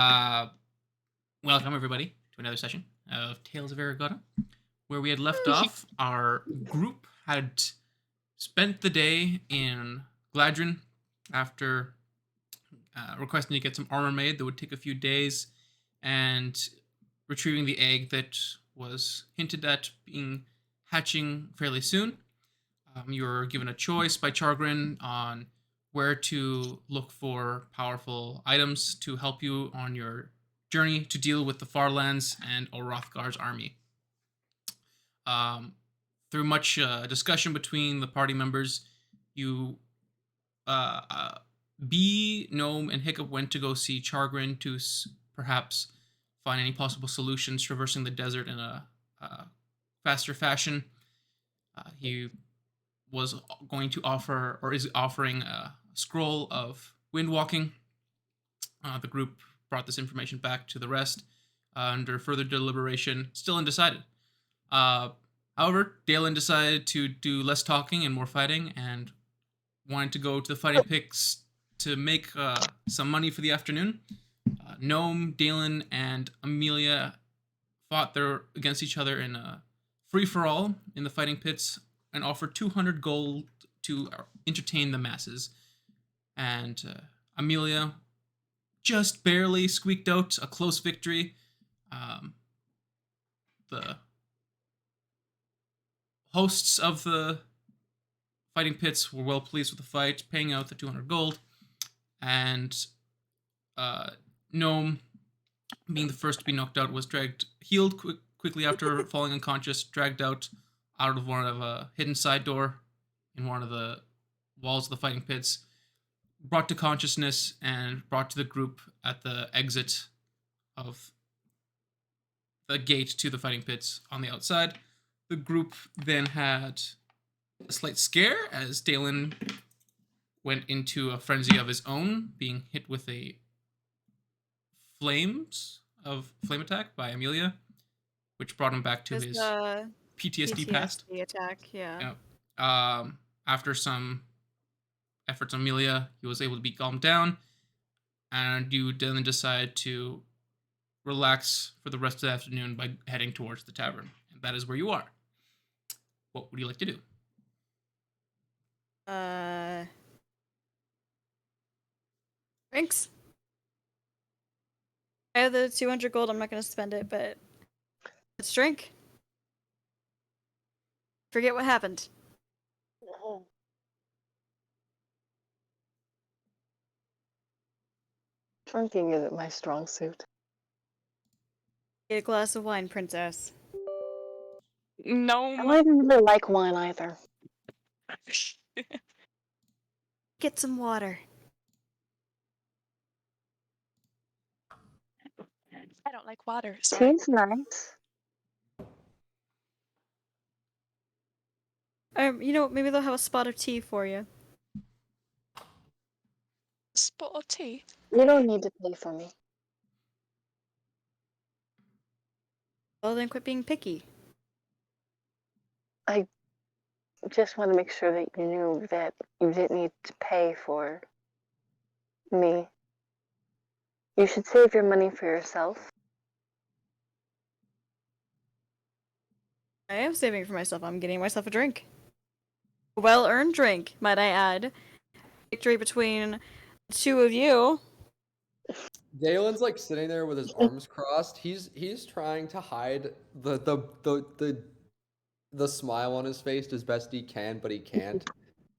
Uh, Welcome everybody to another session of Tales of Eragoatta. Where we had left off, our group had spent the day in Gladrin after requesting to get some armor made that would take a few days, and retrieving the egg that was hinted at being hatching fairly soon. You were given a choice by Chargrin on where to look for powerful items to help you on your journey to deal with the Farlands and Orothgar's army. Um, Through much discussion between the party members, you, uh, uh, B, Gnome, and Hiccup went to go see Chargrin to perhaps find any possible solutions traversing the desert in a faster fashion. He was going to offer, or is offering, a scroll of wind walking. The group brought this information back to the rest under further deliberation, still undecided. However, Dalen decided to do less talking and more fighting, and wanted to go to the fighting pits to make some money for the afternoon. Gnome, Dalen, and Amelia fought there against each other in a free for all in the fighting pits and offered 200 gold to entertain the masses. And Amelia just barely squeaked out a close victory. The hosts of the fighting pits were well pleased with the fight, paying out the 200 gold. And Gnome, being the first to be knocked out, was healed quickly after falling unconscious, dragged out of one of a hidden side door in one of the walls of the fighting pits, brought to consciousness, and brought to the group at the exit of the gate to the fighting pits on the outside. The group then had a slight scare as Dalen went into a frenzy of his own, being hit with a flame attack by Amelia, which brought him back to his PTSD past. attack, yeah. After some efforts on Amelia, he was able to be calmed down, and you then decide to relax for the rest of the afternoon by heading towards the tavern. And that is where you are. What would you like to do? Drinks. I have the 200 gold, I'm not gonna spend it, but let's drink. Forget what happened. Drinking isn't my strong suit. Get a glass of wine, princess. No. I don't really like wine either. Get some water. I don't like water. Sorry. Tea's nice. Maybe they'll have a spot of tea for you. Spot of tea. You don't need to pay for me. Well, then quit being picky. I just want to make sure that you knew that you didn't need to pay for me. You should save your money for yourself. I am saving for myself. I'm getting myself a drink. A well-earned drink, might I add. Victory between the two of you. Dalen's like sitting there with his arms crossed. He's trying to hide the smile on his face as best he can, but he can't.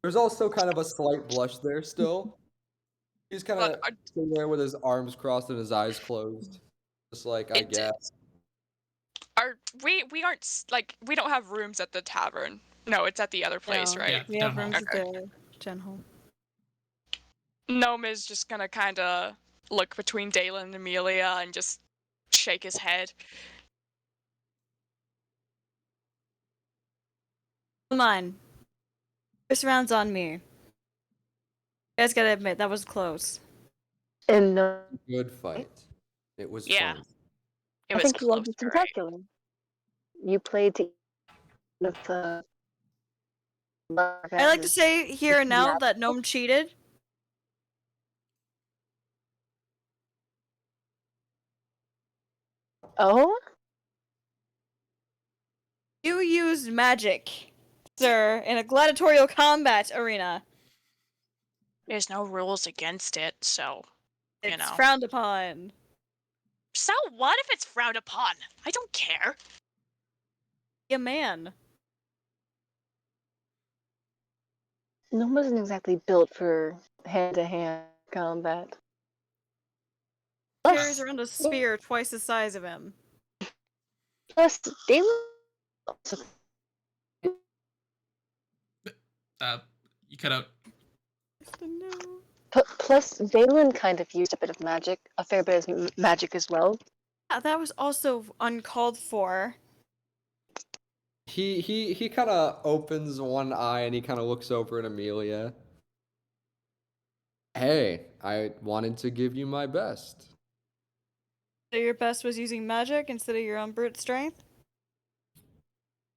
There's also kind of a slight blush there still. He's kind of sitting there with his arms crossed and his eyes closed. Just like, I guess. We aren't like we don't have rooms at the tavern. No, it's at the other place, No. right? Yeah, We have down rooms hall. at the Gen Hall. Gnome is just gonna kind of look between Dalen and Amelia and just shake his head. Come on. This round's on me. You guys gotta admit, that was close. And no, Good fight. It was Yeah. fun. It I was think you close, were right? spectacular. You played to with the. I'd like to say here and now that Gnome cheated. Oh? You used magic, sir, in a gladiatorial combat arena. There's no rules against it, so you It's know. frowned upon. So what if it's frowned upon? I don't care. Be a man. Gnome wasn't exactly built for hand-to-hand combat. Carries around a spear twice the size of him. Plus, Dalen You cut out. Plus, Valen kind of used a bit of magic, a fair bit of magic as well. Yeah, that was also uncalled for. He kind of opens one eye and he kind of looks over at Amelia. Hey, I wanted to give you my best. So your best was using magic instead of your own brute strength?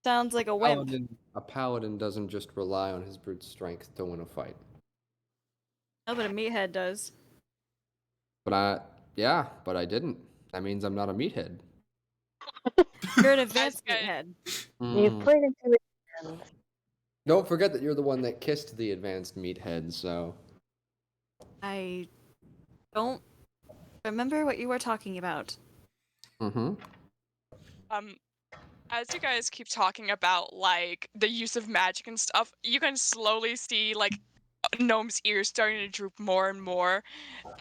Sounds like a wimp. A paladin doesn't just rely on his brute strength to win a fight. No, but a meathead does. But I didn't. That means I'm not a meathead. You're an advanced Guys, meathead. You've played into it. Don't forget that you're the one that kissed the advanced meathead, so. I don't remember what you were talking about. Mm-hmm. As you guys keep talking about like the use of magic and stuff, you can slowly see like Gnome's ears starting to droop more and more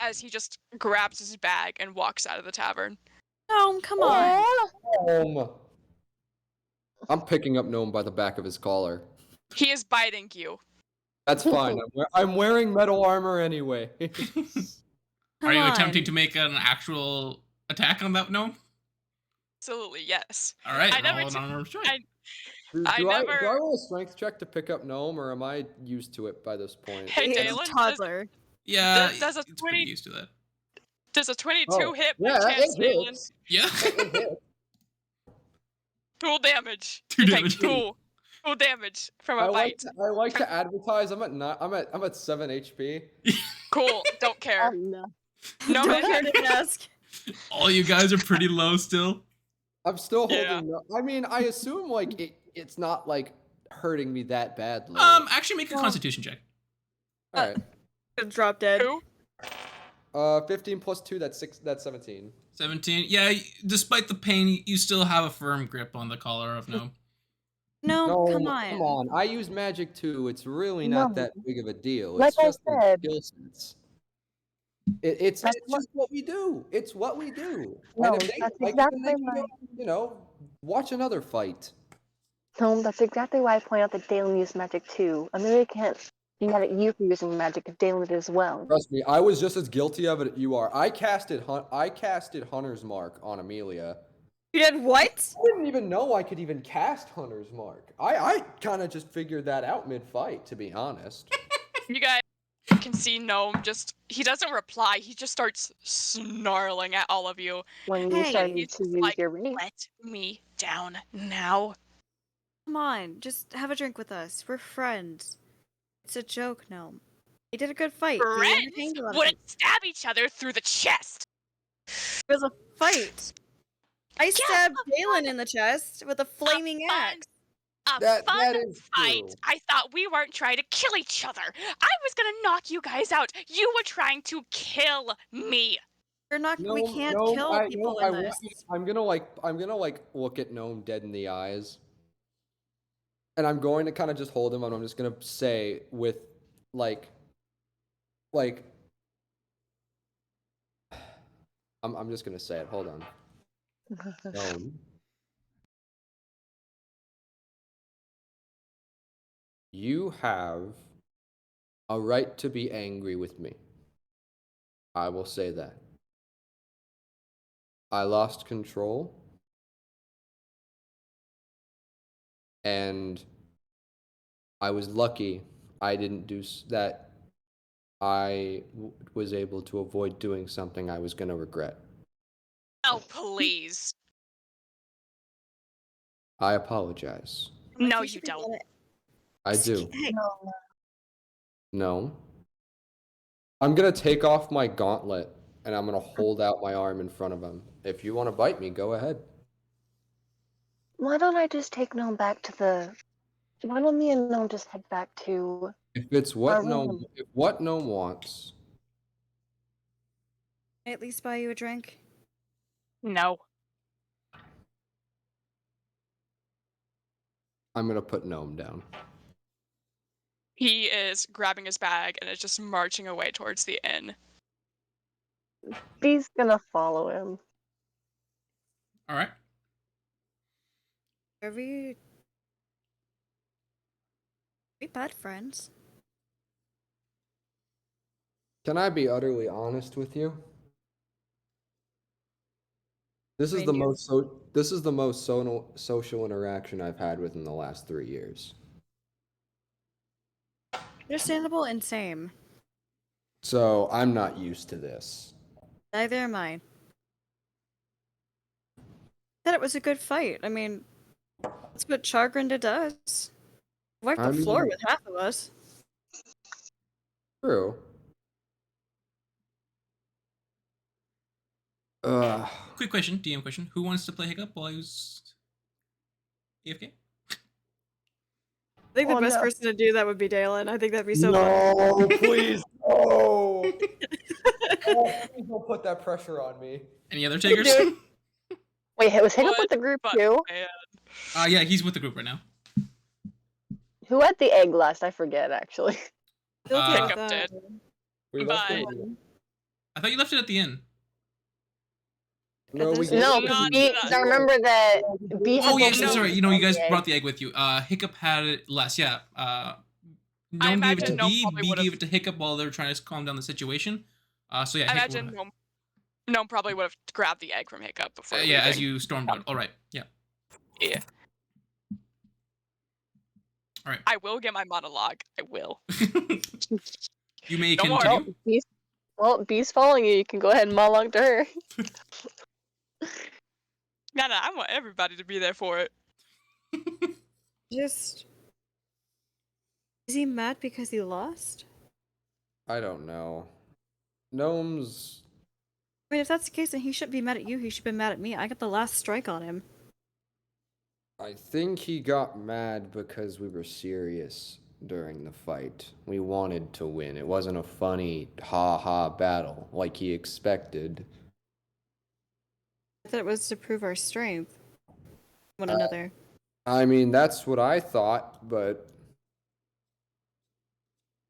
as he just grabs his bag and walks out of the tavern. Gnome, come on. Gnome. I'm picking up Gnome by the back of his collar. He is biting you. That's fine. I'm wearing metal armor anyway. Are you Come attempting on. to make an actual attack on that gnome? Absolutely, yes. All right, I never roll t- an armor strike. Do I I never- roll a strength check to pick up Gnome, or am I used to it by this point? Hey, He's a Dalen, toddler. Yeah, does a it's pretty 20 used to that. does a 22 Oh, hit by yeah, chance, it Dalen? hits. Yeah. It hits. Tool damage. Two Okay, damage. Tool damage from a I like bite. to, I like to advertise. I'm at 7 HP. Cool. Don't care. no. No, Don't care to ask. All you guys are pretty low still. I'm still Yeah. holding. I mean, I assume like it's not like hurting me that badly. Actually make a Constitution check. All right. Drop dead. Who? 15 plus 2. That's 6. That's 17. 17. Yeah, despite the pain, you still have a firm grip on the collar of Gnome. No, No, come on. come on. I use magic too. It's really not No. that big of a deal. Like It's I just the said. skill sets. It's That's just what we do. It's what we do. No, and if they that's like it, then they exactly can go, watch another fight. No, that's exactly why I point out that Dalen used magic too. Amelia can't be mad at you for using magic if Dalen did as well. Trust me, I was just as guilty of it as you are. I casted Hunter's Mark on Amelia. You did what? I didn't even know I could even cast Hunter's Mark. I kind of just figured that out mid-fight, to be honest. You guys can see Gnome he doesn't reply. He just starts snarling at all of you. When you Hey, started he's to just use like, your ring. Let me down now. Come on, just have a drink with us. We're friends. It's a joke, Gnome. You did a good fight. You Friends entertained a lot of wouldn't people. stab each other through the chest. It was a fight. I stabbed Dalen in the chest with a flaming fun axe. A That fun is fight. true. I thought we weren't trying to kill each other. I was gonna knock you guys out. You were trying to kill me. We're not. we can't No, kill people in this. I'm gonna look at Gnome dead in the eyes, and I'm going to kind of just hold him, and I'm just gonna say with like I'm just gonna say it. Hold on. Gnome. You have a right to be angry with me. I will say that. I lost control. And I was lucky I didn't do that. I was able to avoid doing something I was going to regret. Oh, please. I apologize. No, You you should be don't. glad- I do. Hey, No. I'm going to take off my gauntlet and I'm gonna hold out my arm in front of him. If you want to bite me, go ahead. Why don't I just take Gnome back to the... Why don't me and Gnome just head back to If it's our room? what gnome wants. Can I at least buy you a drink? No. I'm gonna put gnome down. He is grabbing his bag and is just marching away towards the inn. Bee's gonna follow him. All right. Are we bad friends? Can I be utterly honest with you? This is Thank the you. most social interaction I've had within the last 3 years. Understandable and same. So I'm not used to this. Neither am I. Said it was a good fight. I mean, that's what Chagrinda does. Wipe the I floor mean- with half of us. True. Quick question, DM question. Who wants to play Hiccup while he was AFK? I think the Oh, best no. person to do that would be Dalen. I think that'd be so fun. No, please, no. Oh, please don't put that pressure on me. Any other takers? Dude. Wait, was Hiccup Would, with the group but too? man, Yeah, he's with the group right now. Who had the egg last? I forget, actually. Still Uh, deal with Hiccup that. did. We left Bye. him- I thought you left it at the inn. No, we this- gave No, it because Not Bee, that. I remember that Bee had Oh yes, both sorry. of You know, you guys the egg. brought the egg with you. Hiccup had it last. Yeah. I Gnome gave it to imagine Gnome B. probably B would've- gave it to Hiccup while they were trying to calm down the situation. So yeah, I Hiccup imagine would've- Gnome probably would have grabbed the egg from Hiccup before yeah, as leaving. you stormed out. All right. Yeah. Yeah. All right. I will get my monologue. I will. You may Don't worry. continue. Bee's following you. You can go ahead and monologue to her. No, I want everybody to be there for it. Just. Is he mad because he lost? I don't know. Gnomes. I mean, if that's the case, then he shouldn't be mad at you. He should be mad at me. I got the last strike on him. I think he got mad because we were serious during the fight. We wanted to win. It wasn't a funny ha-ha battle like he expected. I thought it was to prove our strength. One another. I mean, that's what I thought, but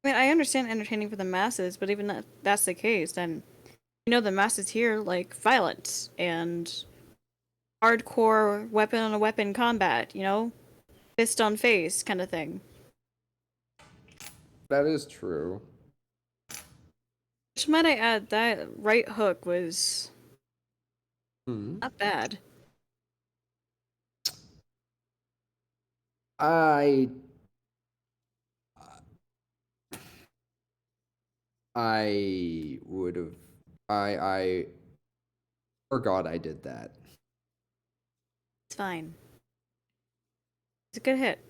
I mean, I understand entertaining for the masses, but even that's the case, then you know the masses here like violence and hardcore weapon on a weapon combat, you know? Fist on face kind of thing. that is true. Which might I add, that right hook was Hmm. not bad. I would have. I forgot I did that. It's fine. It's a good hit.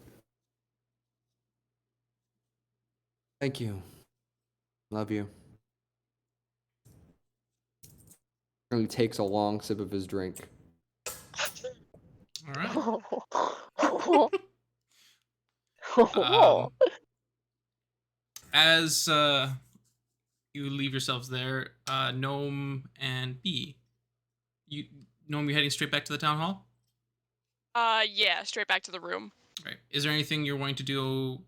Thank you. Love you. And he takes a long sip of his drink. All right. Oh. As you leave yourselves there, Gnome and B, Gnome, you're heading straight back to the town hall. Yeah, straight back to the room. Right. Is there anything you're wanting to do?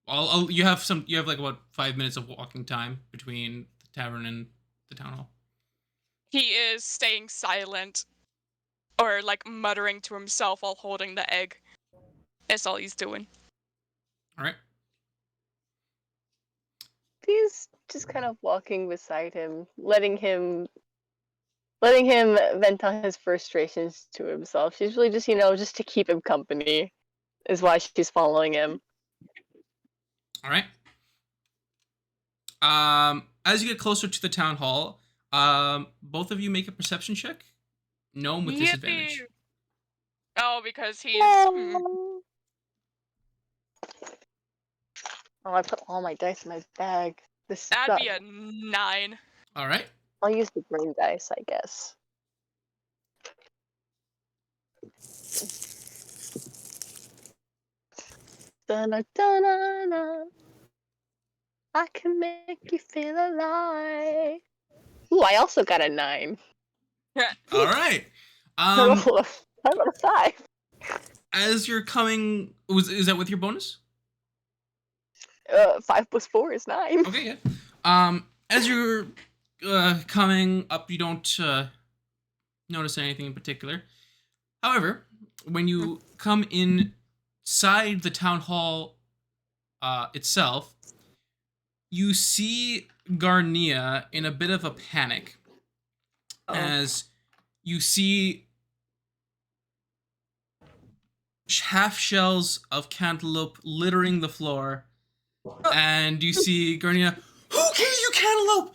You have like about 5 minutes of walking time between the tavern and the town hall. He is staying silent, or like muttering to himself while holding the egg. That's all he's doing. All right. He's just kind of walking beside him, letting him vent on his frustrations to himself. She's really just, just to keep him company, is why she's following him. All right. As you get closer to the town hall, both of you make a perception check. Gnome with disadvantage. Yippee! Oh, because he's. Oh, I put all my dice in my bag. This That'd sucks. be a 9. All right. I'll use the brain dice, I guess. Da-na-da-na-na. I can make you feel alive. Ooh, I also got a 9. All right. I got a 5. As you're coming, is that with your bonus? 5 plus 4 is 9. Okay, yeah. As you're coming up, you don't notice anything in particular. However, when you come inside the town hall itself, you see Garnia in a bit of a panic. As you see half shells of cantaloupe littering the floor, and you see Garnia, who gave you cantaloupe?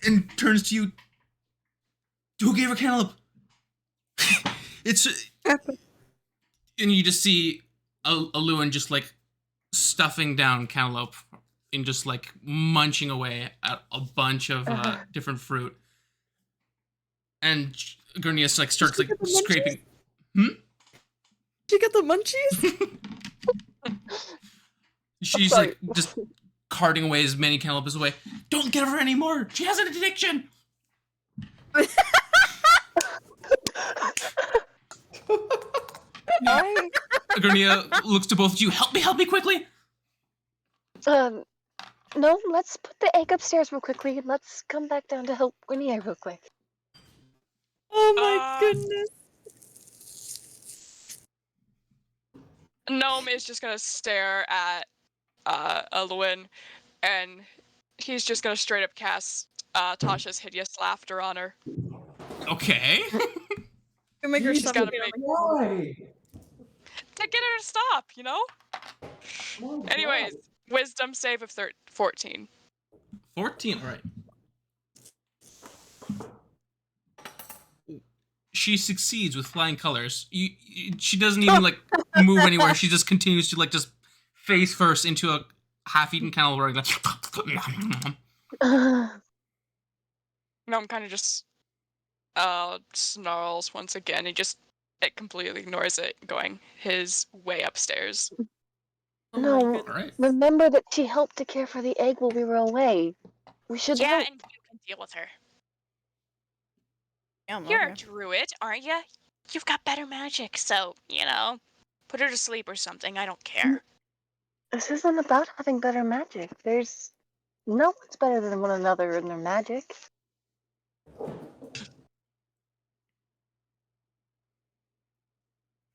And turns to you, who gave her cantaloupe? It's and you just see Aluin just like stuffing down cantaloupe and just like munching away at a bunch of different fruit. And Gurnia like starts like scraping. She got the munchies? She's like just carting away as many cantaloupes away. Don't give her any more. She has an addiction. Gurnia looks to both of you. Help me quickly. No, let's put the egg upstairs real quickly and let's come back down to help Winnie real quick. Oh my goodness. Gnome is just gonna stare at Aluin, and he's just gonna straight up cast Tasha's hideous laughter on her. Okay. You make her He's stop gotta looking at make- me. Why? To get her to stop, you know? Oh my Anyways, wisdom save of 14. 14, right. She succeeds with flying colors. She doesn't even like move anywhere. She just continues to like just face first into a half-eaten cantaloupe. Like, Gnome kind of just snarls once again. It completely ignores it, going his way upstairs. Oh No. my goodness. Alright. Remember that she helped to care for the egg while we were away. We should Yeah, help. and you can deal with her. Yeah, You're okay. a druid, aren't you? You've got better magic, so, you know, put her to sleep or something. I don't care. This isn't about having better magic. There's no one's better than one another in their magic.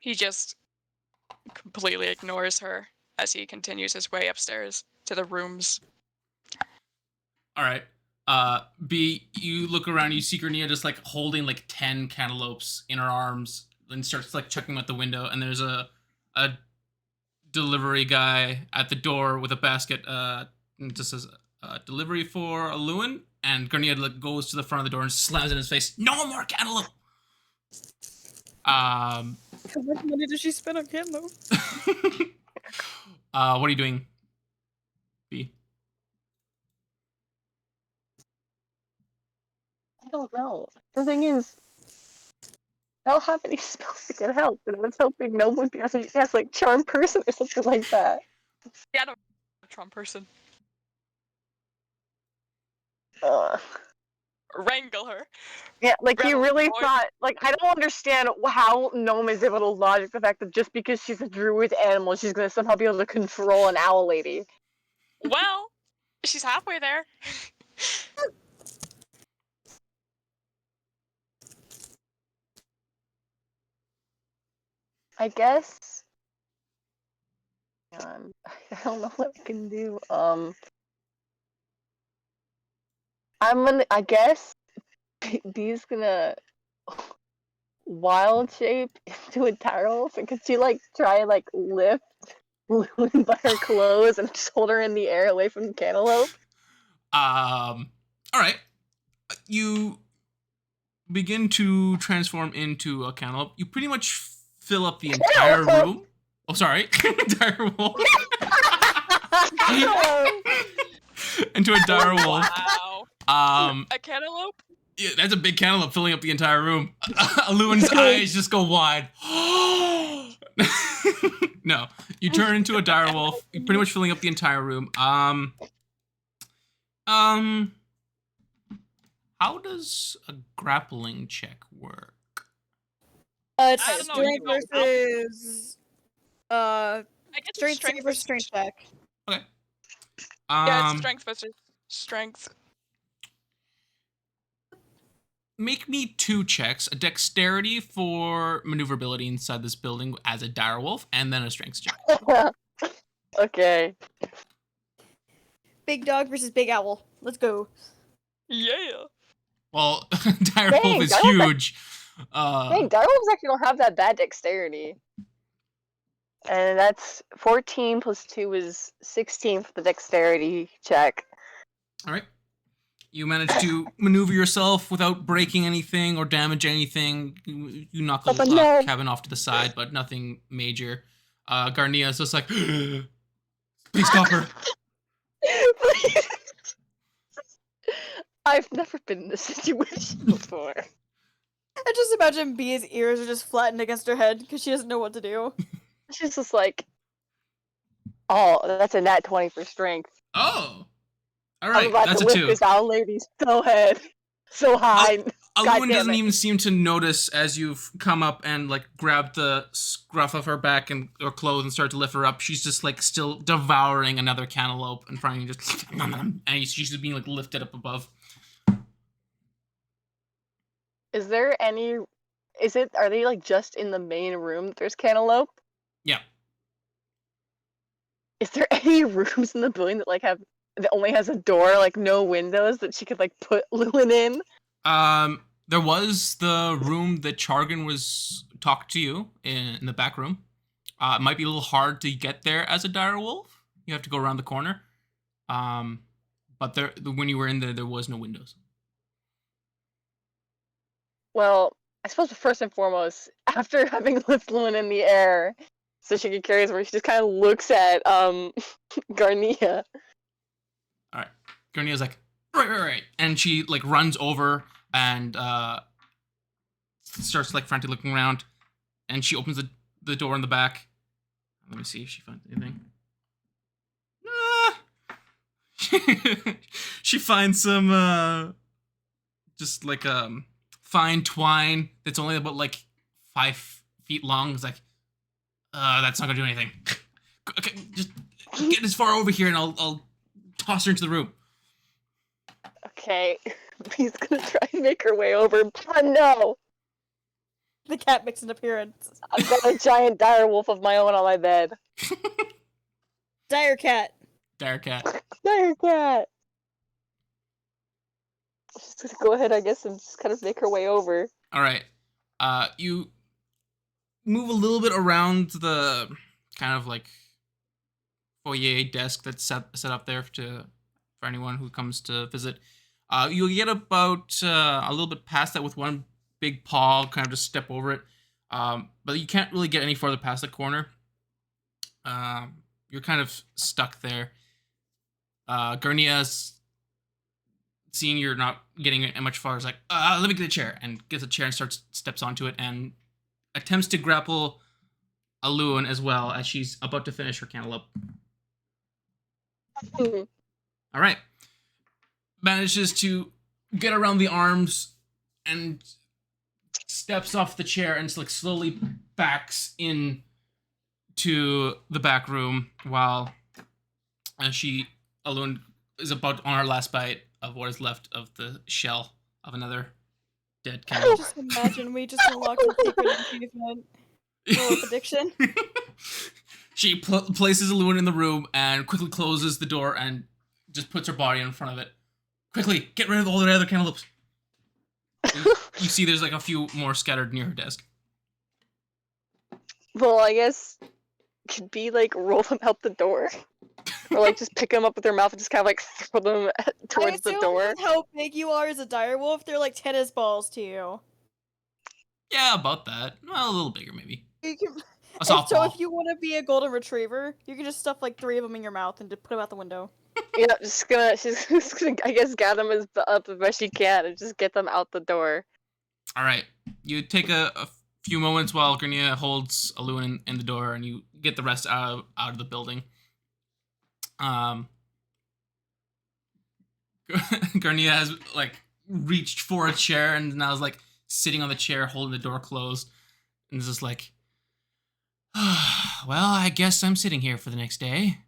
He just completely ignores her as he continues his way upstairs to the rooms. Alright. B, you look around, you see Grania just like holding like 10 cantaloupes in her arms and starts like checking them out the window, and there's a delivery guy at the door with a basket and it just says delivery for Aluin, and Grania like goes to the front of the door and slams it in his face. No more cantaloupe. How much money does she spend on cantaloupe? What are you doing, B? I don't know. The thing is, I don't have any spells to get help, and I was hoping no one has like charm person or something like that. Yeah, I don't a Trump person. Wrangle her. Yeah, like you Rebel really boy. thought, like I don't understand how Gnome is able to logic the fact that just because she's a druid animal, she's gonna somehow be able to control an owl lady. Well, she's halfway there. I guess. I don't know what I can do. I guess Bee's gonna wild shape into a direwolf, and could she like try and like lift Lewin by her clothes and just hold her in the air away from the cantaloupe? All right. You begin to transform into a cantaloupe. You pretty much fill up the entire room. Oh, sorry. Dire wolf. Into a dire wolf. Wow. A cantaloupe? Yeah, that's a big cantaloupe filling up the entire room. Aluan's eyes just go wide. No, you turn into a direwolf, pretty much filling up the entire room. How does a grappling check work? It's I don't know, strength you know, versus I guess it's strength strength save or versus strength check. Okay. Yeah, it's strength versus strength. Make me 2 checks: a dexterity for maneuverability inside this building as a direwolf, and then a strength check. Okay. Big dog versus big owl. Let's go. Yeah. Well, direwolf Dang, is direwolf- huge. Dang, direwolves actually don't have that bad dexterity. And that's 14 plus 2 is 16 for the dexterity check. All right. You manage to maneuver yourself without breaking anything or damage anything. You knock a no. cabin off to the side, but nothing major. Garnia's just like, please stop her. Please. I've never been in this situation before. I just imagine Bee's ears are just flattened against her head because she doesn't know what to do. She's just like, oh, that's a nat 20 for strength. Oh. All I'm right, about that's to a lift 2. this owl lady so high. God Aluan damn doesn't it. even seem to notice as you've come up and like grabbed the scruff of her back and or clothes and start to lift her up. She's just like still devouring another cantaloupe and trying to just and she's just being like lifted up above. Is there any? Are they like just in the main room that there's cantaloupe? Yeah. Is there any rooms in the building that that only has a door, like no windows, that she could like put Lewin in? There was the room that Chargan was talked to you in the back room. It might be a little hard to get there as a direwolf. You have to go around the corner. But when you were in there was no windows. Well, I suppose first and foremost, after having lifted Lewin in the air, so she could carry us, where she just kind of looks at Garnia. All right, Garnia's like right, and she like runs over and starts like frantically looking around, and she opens the door in the back. Let me see if she finds anything. She finds some just like fine twine that's only about like 5 feet long. It's like that's not gonna do anything. Okay, just get as far over here and I'll toss her into the room. Okay, he's gonna try and make her way over. But no, The cat makes an appearance. I've got a giant dire wolf of my own on my bed. Dire cat. Dire cat. Dire cat. She's gonna go ahead, I guess, and just kind of make her way over. All right. You move a little bit around the kind of like foyer desk that's set up there for anyone who comes to visit. You'll get about a little bit past that with one big paw, kind of just step over it. But you can't really get any farther past the corner. You're kind of stuck there. Garnia's seeing you're not getting much farther is like, let me get a chair, and gets a chair and steps onto it and attempts to grapple Aluan as well as she's about to finish her cantaloupe. All right. Manages to get around the arms and steps off the chair and like slowly backs in to the back room while Aluan is about on her last bite of what is left of the shell of another dead cantaloupe. Just imagine we just unlocked a secret achievement. Roll of addiction. She places Aluan in the room and quickly closes the door and just puts her body in front of it. Quickly, get rid of all the other cantaloupes. You see there's like a few more scattered near her desk. Well, I guess could be like roll them out the door, or like just pick them up with her mouth and just kind of like throw them towards the door. With how big you are as a direwolf, they're like tennis balls to you. Yeah, about that. Well, a little bigger maybe. You can... A softball. So if you want to be a golden retriever, you can just stuff like 3 of them in your mouth and just put them out the window. Yeah, she's just gonna, I guess, gather them up as best she can and just get them out the door. All right. You take a few moments while Grania holds Alun in the door, and you get the rest out of the building. Garnia has like reached for a chair and now is like sitting on the chair holding the door closed and is just like, well, I guess I'm sitting here for the next day.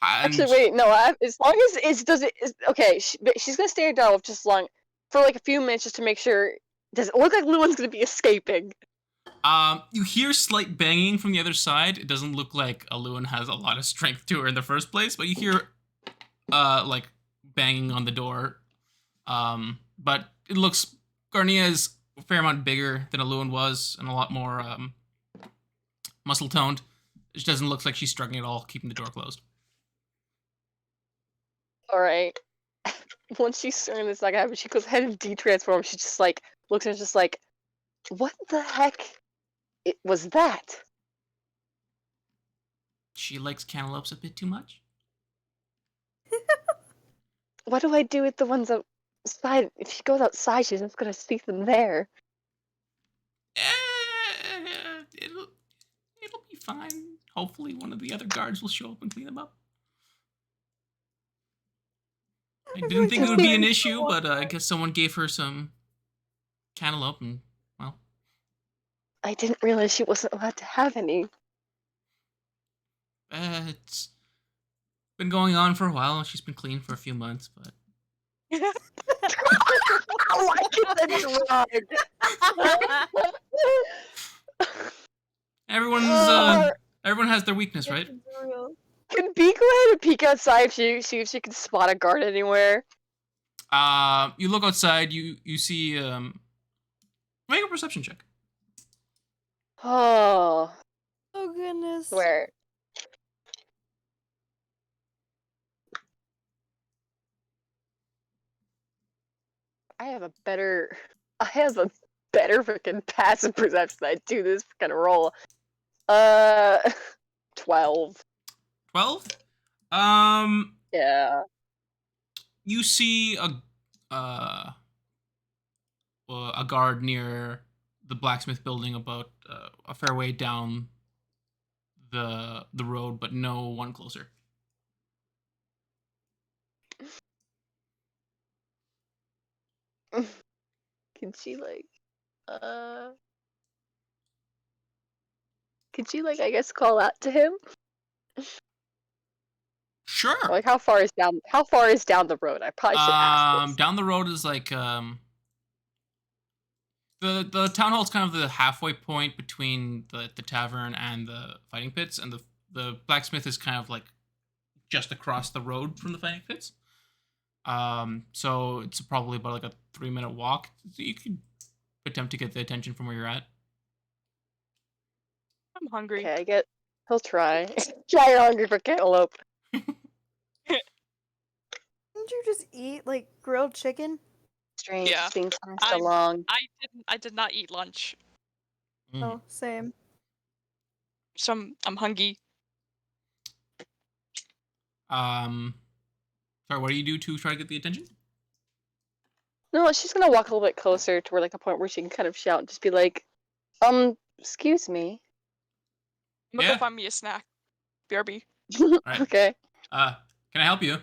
Actually, wait, no. As long as it does it is okay. She's gonna stay down with just long for like a few minutes just to make sure. Does it look like Luan's gonna be escaping? You hear slight banging from the other side. It doesn't look like Aluan has a lot of strength to her in the first place, but you hear like banging on the door. But it looks Garnia is a fair amount bigger than Aluan was and a lot more muscle toned. It doesn't look like she's struggling at all keeping the door closed. All right. Once she's certain it's not gonna happen, she goes ahead and de-transforms. She just like looks and is just like, what the heck was that? She likes cantaloupes a bit too much. What do I do with the ones outside? If she goes outside, she's just gonna see them there. It'll be fine. Hopefully one of the other guards will show up and clean them up. I didn't think it would be an issue, but I guess someone gave her some cantaloupe and, well. I didn't realize she wasn't allowed to have any. It's been going on for a while. She's been clean for a few months, but... Why is that drug? Everyone has their weakness, right? Can Bee go ahead and peek outside see if she can spot a guard anywhere? You look outside. You see. Make a perception check. Oh. Oh goodness. Where? I have a better freaking passive perception than I do this freaking roll. 12. 12. Yeah. You see a guard near the blacksmith building, about a fair way down the road, but no one closer. Can she like I guess call out to him? Sure. Like how far is down the road? I probably should ask this. Down the road is like the town hall is kind of the halfway point between the tavern and the fighting pits, and the blacksmith is kind of like just across the road from the fighting pits. So it's probably about like a 3-minute walk. So you could attempt to get the attention from where you're at. I'm hungry. Okay, he'll try. Try you're hungry for cantaloupe. Didn't you just eat like grilled chicken? Strange. Yeah. Being passed along. I did not eat lunch. Oh, same. So I'm hungry. Sorry, what do you do to try to get the attention? No, she's gonna walk a little bit closer to where like a point where she can kind of shout and just be like, excuse me. I'm gonna Yeah. go find me a snack. BRB. Right. Okay. Can I help you?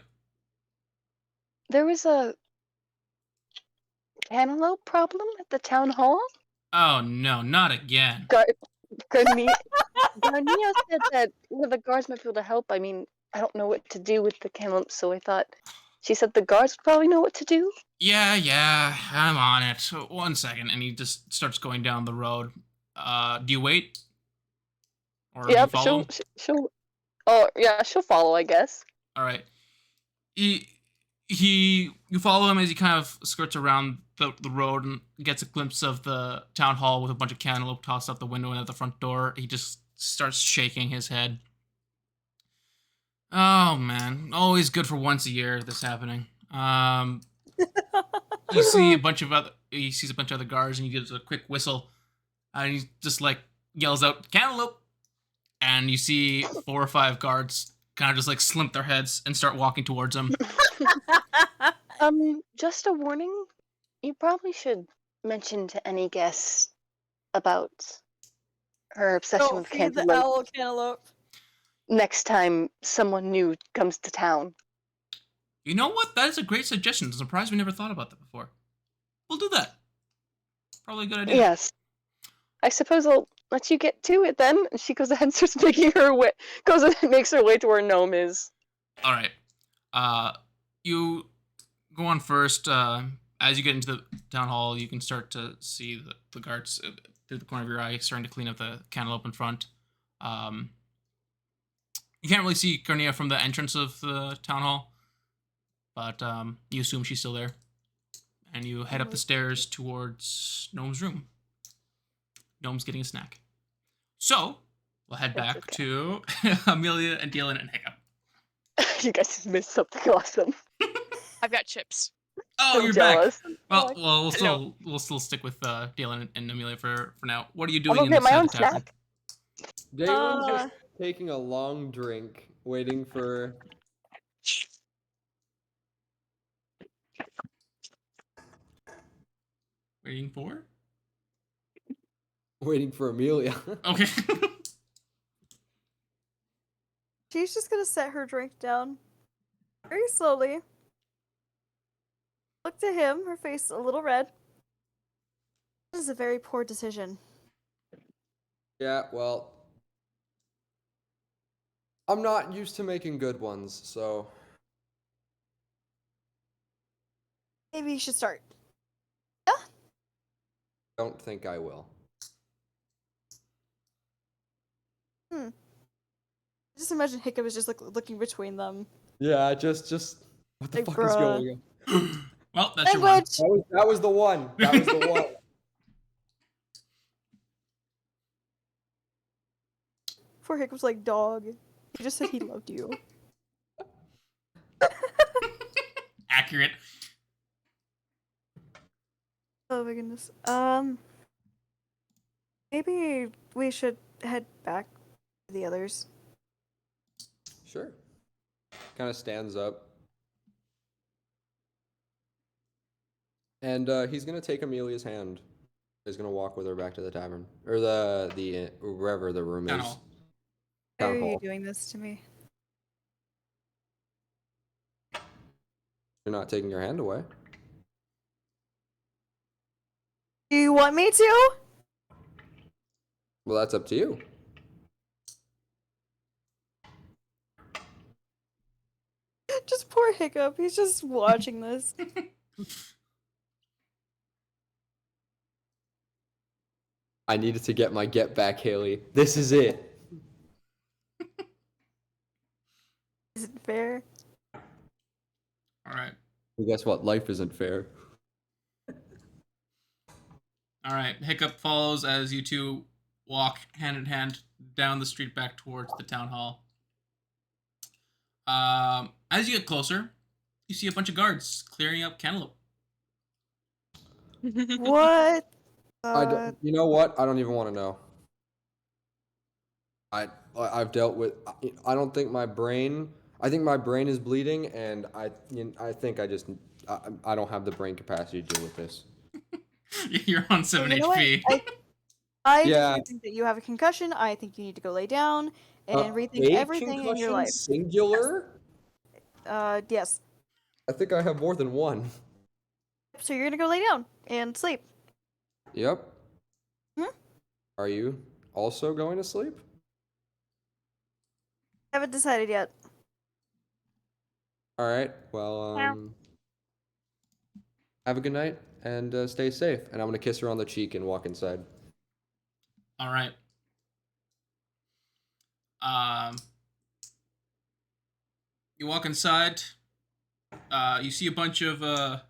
There was a cantaloupe problem at the town hall? Oh no, not again. Garnia said that one of the guards might be able to help. I mean, I don't know what to do with the cantaloupe, so I thought she said the guards would probably know what to do. Yeah, I'm on it. So, 1 second, and he just starts going down the road. Do you wait? Or Yep, do you follow? she'll. Oh yeah, she'll follow, I guess. All right. You follow him as he kind of skirts around the road and gets a glimpse of the town hall with a bunch of cantaloupe tossed out the window and at the front door. He just starts shaking his head. Oh man, always good for once a year this happening. You see he sees a bunch of other guards and he gives a quick whistle, and he just like yells out cantaloupe, and you see 4 or 5 guards kind of just like slump their heads and start walking towards him. Just a warning. You probably should mention to any guests about her obsession Don't with feed the cantaloupe owl cantaloupe. next time someone new comes to town. You know what? That is a great suggestion. I'm surprised we never thought about that before. We'll do that. Probably a good idea. Yes. I suppose I'll let you get to it then. And she goes ahead and starts making her way, makes her way to where Gnome is. All right. You go on first. As you get into the town hall, you can start to see the guards through the corner of your eye starting to clean up the cantaloupe in front. You can't really see Cornea from the entrance of the town hall, but you assume she's still there. And you head up the stairs towards Gnome's room. Gnome's getting a snack. So, we'll head That's back to Amelia and Dylan and Hiccup. You guys just missed something awesome. I've got chips. Oh, So you're jealous. back. Well, we'll Hello. still stick with Dylan and Amelia for now. What are you I'll doing go get my inside own the tavern? snack. Dalen's just taking a long drink, waiting for. Waiting for? Waiting for Amelia. Okay. She's just gonna set her drink down very slowly. Look to him, her face a little red. This is a very poor decision. Yeah, well, I'm not used to making good ones, so Maybe you should start. don't think I will. Just imagine Hiccup is just like looking between them. Yeah, just what the Like, fuck is bruh. going on? Well, that's your one. Language! That was the one. That was the one. Poor Hiccup's like, dog. He just said he loved you. Accurate. Oh my goodness. Maybe we should head back to the others. Sure. Kind of stands up. And he's gonna take Amelia's hand. He's gonna walk with her back to the tavern. Or the wherever the room Town is. hall. Why Town are you hall. doing this to me? You're not taking your hand away. Do you want me to? Well, that's up to you. Just poor Hiccup. He's just watching this. I needed to get my get back, Haley. This is it. Is it fair? All right. Well, guess what? Life isn't fair. All right. Hiccup follows as you two walk hand in hand down the street back towards the town hall. As you get closer, you see a bunch of guards clearing up cantaloupe. What? You know what? I don't even want to know. I've dealt with. I don't think my brain. I think my brain is bleeding, and I think I don't have the brain capacity to deal with this. You're on 7 You know what? HP. I Yeah. do think that you have a concussion. I think you need to go lay down and rethink A everything in your concussion life. singular? Yes. I think I have more than one. So you're gonna go lay down and sleep. Yep. Hmm? Are you also going to sleep? Haven't decided yet. All right. Well, have a good night and stay safe. And I'm gonna kiss her on the cheek and walk inside. All right. You walk inside. You see a bunch of well,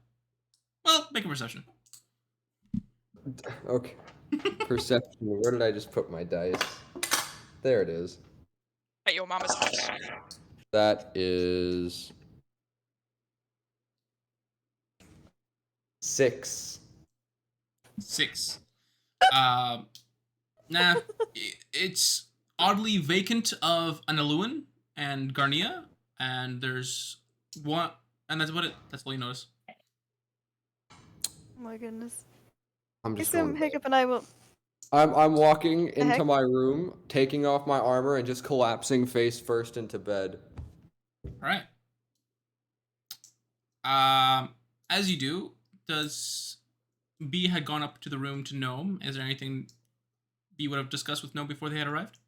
make a perception. Okay. Perception. Where did I just put my dice? There it is. At your mama's house. That is 6. 6. Nah, it's oddly vacant of an Aluin and Garnia, and there's one, and that's what it. That's all you notice. Oh my goodness. I'm just Some going to bed. Hiccup and I will. I'm walking heck? into my room, taking off my armor, and just collapsing face first into bed. All right. As you do, does B had gone up to the room to Gnome? Is there anything B would have discussed with Gnome before they had arrived?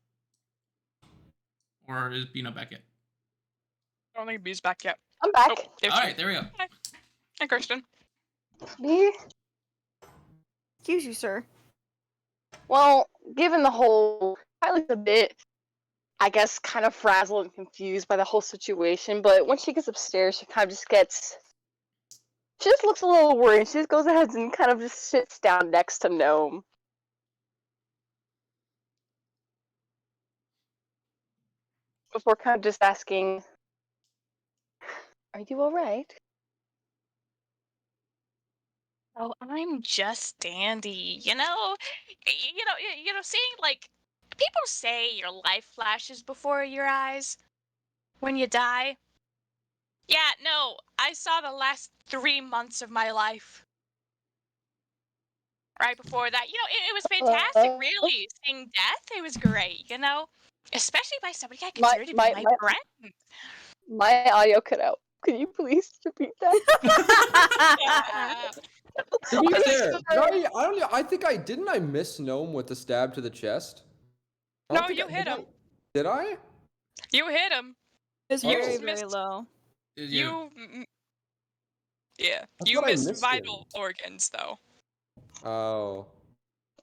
Or is B not back yet? I don't think B's back yet. I'm back. Oh, there All she right, is. there we go. Hi, Kirsten. Me? Excuse you, sir. Well, given the whole, I was a bit, I guess, kind of frazzled and confused by the whole situation, but when she gets upstairs, she kind of just gets, she just looks a little worried. She just goes ahead and kind of just sits down next to Gnome. Before kind of just asking, are you alright? Oh, I'm just dandy. Seeing like people say your life flashes before your eyes when you die. Yeah, no, I saw the last 3 months of my life right before that. It was fantastic, really. Seeing death, it was great. Especially by somebody I My consider to be my friend. my audio cut out. Can you please repeat that? To be I'm fair, sorry. I think I didn't. I miss Gnome with the stab to the chest. I don't No, think you hit him. Did I? You hit him. It's You very, just very missed- low. Yeah, I you thought I missed missed vital him. organs though. Oh.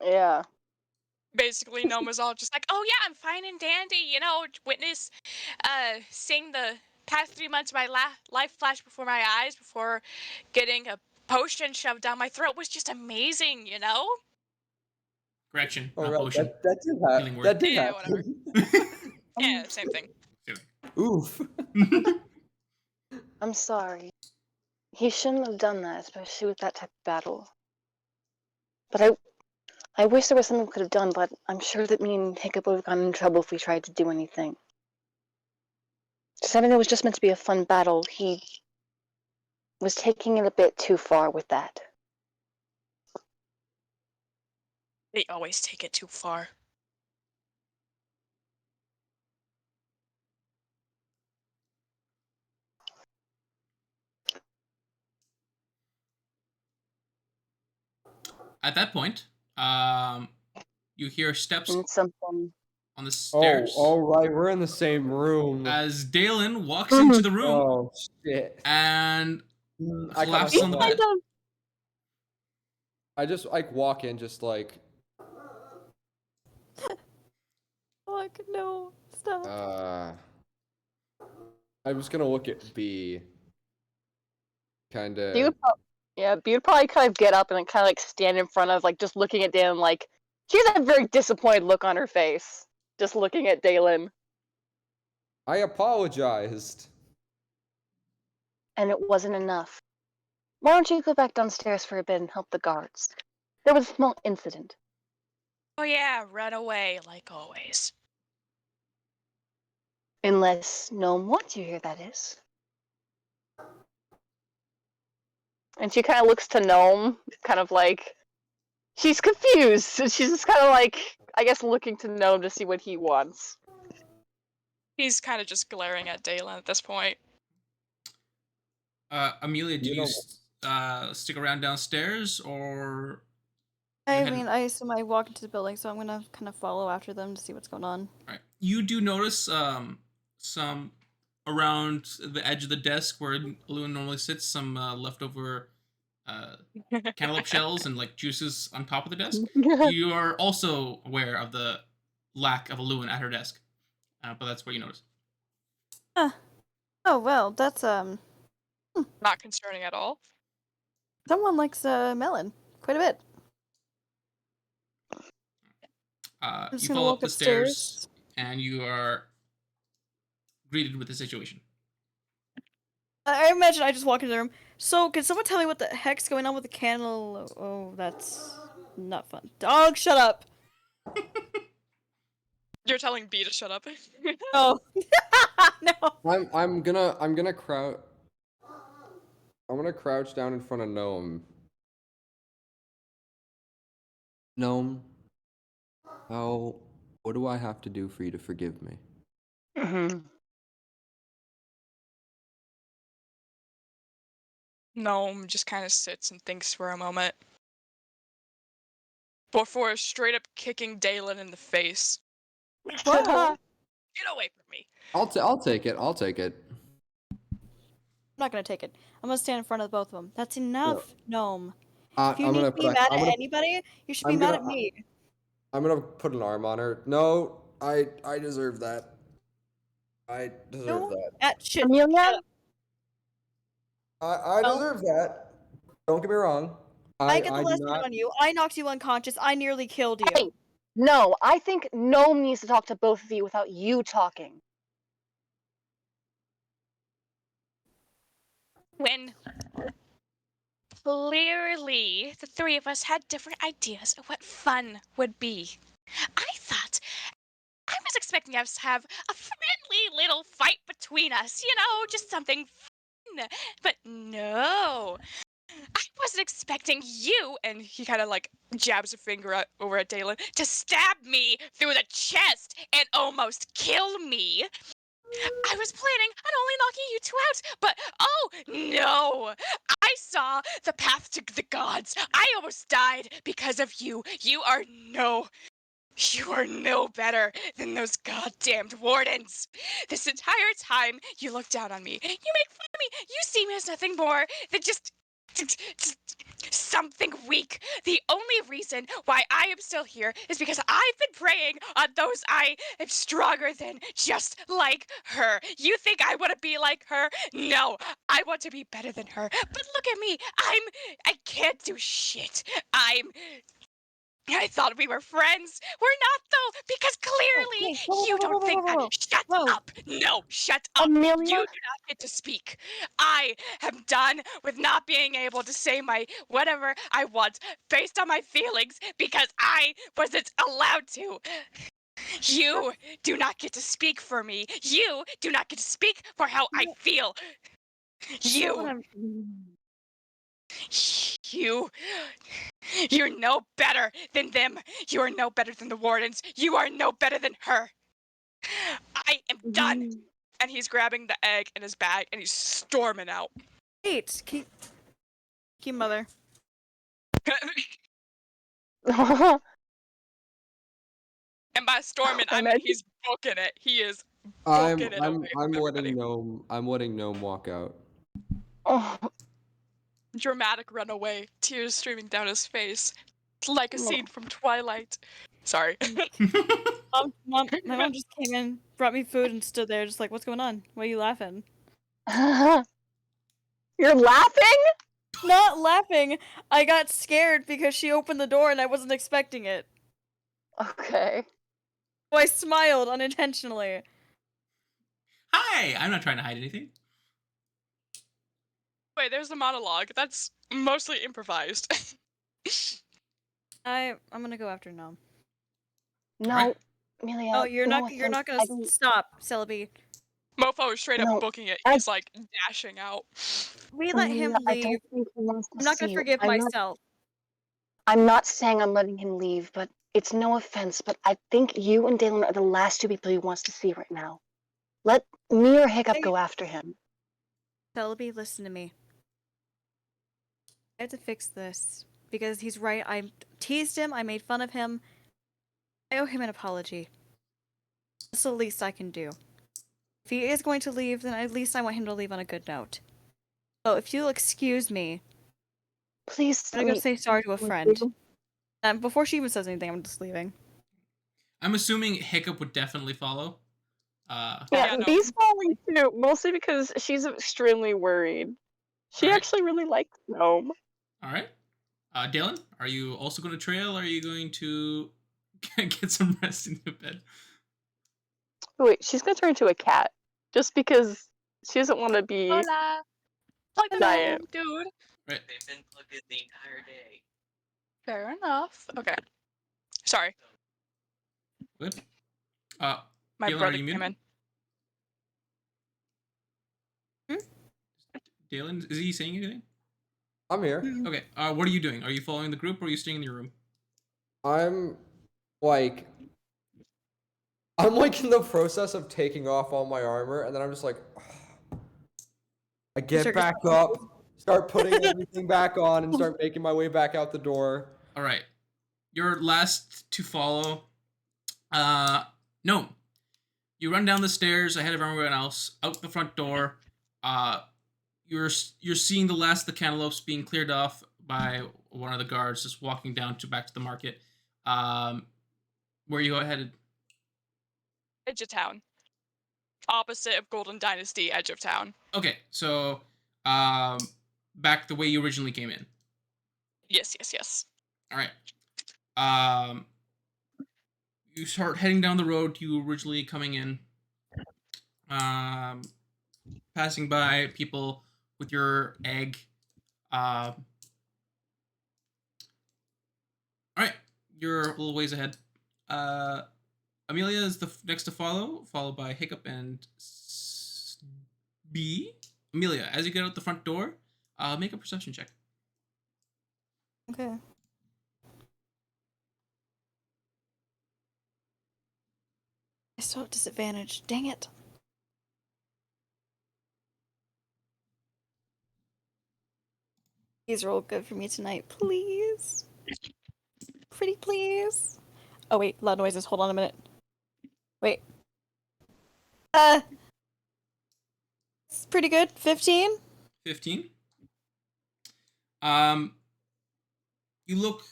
Yeah. Basically, Gnome was all just like, "Oh yeah, I'm fine and dandy." Witness, seeing the past 3 months of my life flash before my eyes before getting a potion shoved down my throat was just amazing. Correction, Oh, not right. potion. That did Healing happen. word. That did Yeah, happen. Yeah, same thing. Oof. I'm sorry. He shouldn't have done that, especially with that type of battle. But I wish there was something we could have done, but I'm sure that me and Hiccup would have gotten in trouble if we tried to do anything. Something that was just meant to be a fun battle, he was taking it a bit too far with that. They always take it too far. At that point, you hear steps And it's something. on the stairs Oh, right. We're in the same room. as Dalen walks into the room Oh, shit. and I cut collapses on the myself bed. out. I just like walk in, just like. Fuck, no. Stop. I'm just gonna look at B. He Kinda. would B would probably kind of get up and then kind of like stand in front of, like, just looking at Dalen, like, she has a very disappointed look on her face, just looking at Dalen. I apologized. And it wasn't enough. Why don't you go back downstairs for a bit and help the guards? There was a small incident. Oh yeah, run away like always. Unless Gnome wants you here, that is. And she kind of looks to Gnome, kind of like, she's confused. So she's just kind of like, I guess, looking to Gnome to see what he wants. He's kind of just glaring at Dalen at this point. Amelia, do You you know- stick around downstairs or? I had- mean, I assume I walk into the building, so I'm gonna kind of follow after them to see what's going on. Right. You do notice some around the edge of the desk where Lewin normally sits, some leftover cantaloupe shells and like juices on top of the desk. You are also aware of the lack of a Lewin at her desk, but that's what you notice. Oh well, that's Not concerning at all. someone likes melon quite a bit. I'm just You gonna follow walk up the upstairs. stairs and you are greeted with the situation. I imagine I just walk into the room. So, can someone tell me what the heck's going on with the candle? Oh, that's not fun. Dog, shut up! You're telling B to shut up. Oh. No. I'm gonna crouch. I'm gonna crouch down in front of Gnome. Gnome, what do I have to do for you to forgive me? Gnome just kind of sits and thinks for a moment before straight up kicking Dalen in the face. Whoa. Get away from me. I'll take it. I'll take it. I'm not gonna take it. I'm gonna stand in front of both of them. That's enough, Gnome. If you I'm need gonna to be put. mad I'm at gonna. anybody, you should be I'm mad gonna. at me. I'm gonna put an arm on her. No, I deserve that. I deserve No, that. that shit. Amelia? I No. deserve that. Don't get me wrong. I get the do lesson not. on you. I knocked you unconscious. I nearly killed you. Hey, no, I think Gnome needs to talk to both of you without you talking. When clearly the three of us had different ideas of what fun would be. I thought I was expecting us to have a friendly little fight between us, just something fun. But no, I wasn't expecting you, and he kind of like jabs a finger over at Dalen, to stab me through the chest and almost kill me. I was planning on only knocking you two out, but oh no! I saw the path to the gods. I almost died because of you. You are no better than those goddamned wardens. This entire time, you look down on me. You make fun of me. You see me as nothing more than just something weak. The only reason why I am still here is because I've been preying on those I am stronger than, just like her. You think I want to be like her? No, I want to be better than her. But look at me. I can't do shit. I thought we were friends. We're not, though, because clearly Hey, whoa, you whoa, whoa, don't whoa, think whoa, that. whoa, Shut whoa. up. No, shut up. Amelia? You do not get to speak. I am done with not being able to say my whatever I want based on my feelings because I wasn't allowed to. You do not get to speak for me. You do not get to speak for how I feel. That's not what You're no better than them. You are no better than the wardens. You are no better than her. I am done. And he's grabbing the egg in his bag and he's storming out. Wait, keep mother. And by storming, I mean he's booking it. He is booking it away from everybody. I'm letting Gnome walk out. Oh, Dramatic runaway, tears streaming down his face, like a scene from Twilight. Sorry. My mom just came in, brought me food, and stood there, just like, "What's going on? Why are you laughing?" you're laughing? Not laughing. I got scared because she opened the door and I wasn't expecting it. Okay. So I smiled unintentionally. Hi! I'm not trying to hide anything. Wait, there's the monologue. That's mostly improvised. I'm gonna go after Gnome. No, Alright. Amelia. Oh, you're no not offense, gonna I don't- stop, Celebi. Mofo is straight up No, booking it. I- He's like dashing out. We let Amelia, him I leave. don't think he wants to I'm not see gonna you. forgive myself. I'm not saying I'm letting him leave, but it's no offense, but I think you and Dalen are the last two people he wants to see right now. Let me or Hiccup go after him. Celebi, listen to me. I have to fix this because he's right. I teased him. I made fun of him. I owe him an apology. That's the least I can do. If he is going to leave, then at least I want him to leave on a good note. So if you'll excuse me, Please I'm gonna go say sorry to a friend. Before she even says anything, I'm just leaving. I'm assuming Hiccup would definitely follow. Yeah, no. Bee's falling too, mostly because she's extremely worried. She Alright. actually really likes Gnome. Alright. Dalen, are you also going to trail, or are you going to get some rest in your bed? Wait, she's gonna turn into a cat just because she doesn't want to be. Hola. Plug the Diet. phone, dude. Right. They've been plugged in the entire day. Fair enough. Okay. Sorry. Good. My Galen, are brother you came muted? in. Dalen, is he saying anything? I'm here. Okay. What are you doing? Are you following the group or are you staying in your room? I'm like I'm like in the process of taking off all my armor, and then I'm just like, I get Start- back up, start putting everything back on, and start making my way back out the door. All right. You're last to follow. No. You run down the stairs ahead of everyone else, out the front door. You're seeing the last of the cantaloupes being cleared off by one of the guards, just walking down to back to the market. Where are you headed? Edge of town. Opposite of Golden Dynasty, edge of town. Okay, so back the way you originally came in. Yes, yes, yes. All right. You start heading down the road you originally coming in. Passing by people with your egg. All right, you're a little ways ahead. Amelia is the next to follow, followed by Hiccup and B. Amelia, as you get out the front door, make a perception check. Okay. I still have disadvantage. Dang it. Please roll good for me tonight, please. Pretty please. Oh wait, loud noises. Hold on a minute. Wait. It's pretty good. 15. 15. You look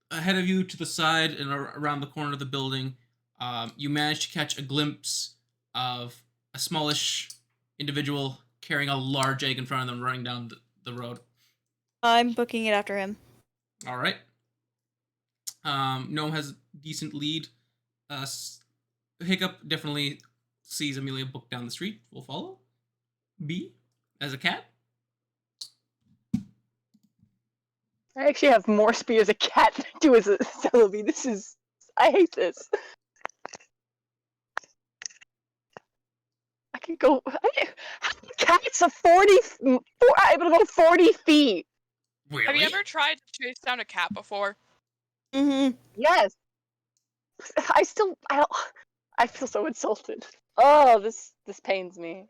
ahead of you to the side and around the corner of the building. You manage to catch a glimpse of a smallish individual carrying a large egg in front of them, running down the road. I'm booking it after him. All right. Gnome has a decent lead. Hiccup definitely sees Amelia book down the street. Will follow. B, as a cat. I actually have more speed as a cat than I do as a celebi. I hate this. I can go. How many cats are 40? I'm able to go 40 feet. Really? Have you ever tried to chase down a cat before? Mm-hmm. Yes. I feel so insulted. Oh, this pains me.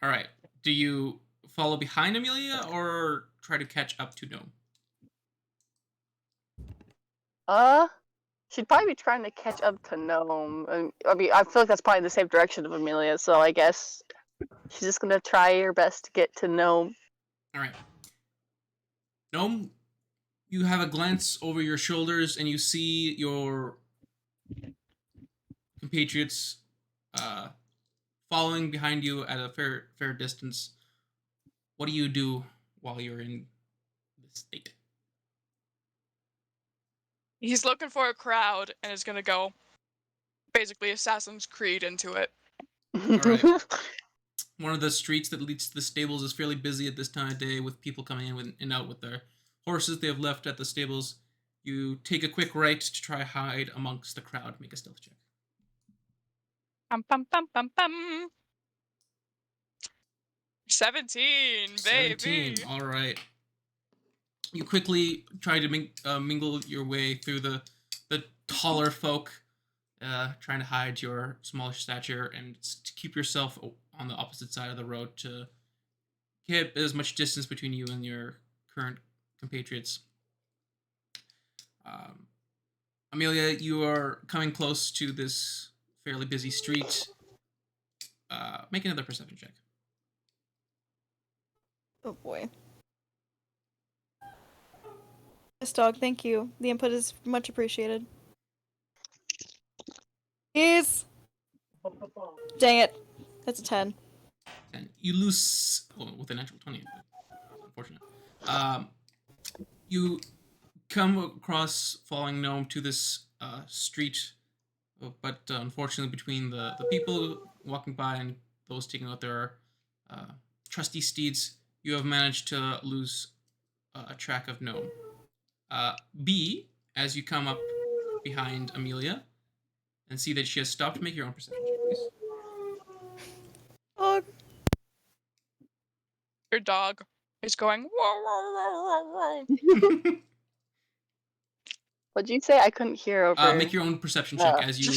All right. Do you follow behind Amelia or try to catch up to Gnome? She'd probably be trying to catch up to Gnome. I mean, I feel like that's probably the same direction of Amelia, so I guess she's just gonna try her best to get to Gnome. All right. Gnome, you have a glance over your shoulders and you see your compatriots following behind you at a fair distance. What do you do while you're in this state? He's looking for a crowd and is gonna go basically Assassin's Creed into it. Alright. One of the streets that leads to the stables is fairly busy at this time of day with people coming in and out with their horses they have left at the stables. You take a quick right to try hide amongst the crowd. Make a stealth check. Pum pum pum pum pum. 17, baby. 17. All right. You quickly try to mingle your way through the taller folk, trying to hide your smallish stature and to keep yourself on the opposite side of the road to get as much distance between you and your current compatriots. Amelia, you are coming close to this fairly busy street. Make another perception check. Oh boy. Yes, dog, thank you. The input is much appreciated. Please! Dang it. That's a 10. And you lose with a natural 20. Unfortunate. You come across Falling Gnome to this street, but unfortunately, between the people walking by and those taking out their trusty steeds, you have managed to lose a track of Gnome. B, as you come up behind Amelia, and see that she has stopped. Make your own perception check, please. Oh, Your dog is going. Whoa, whoa, whoa, whoa, whoa. What'd you say? I couldn't hear over. Make your own perception check as you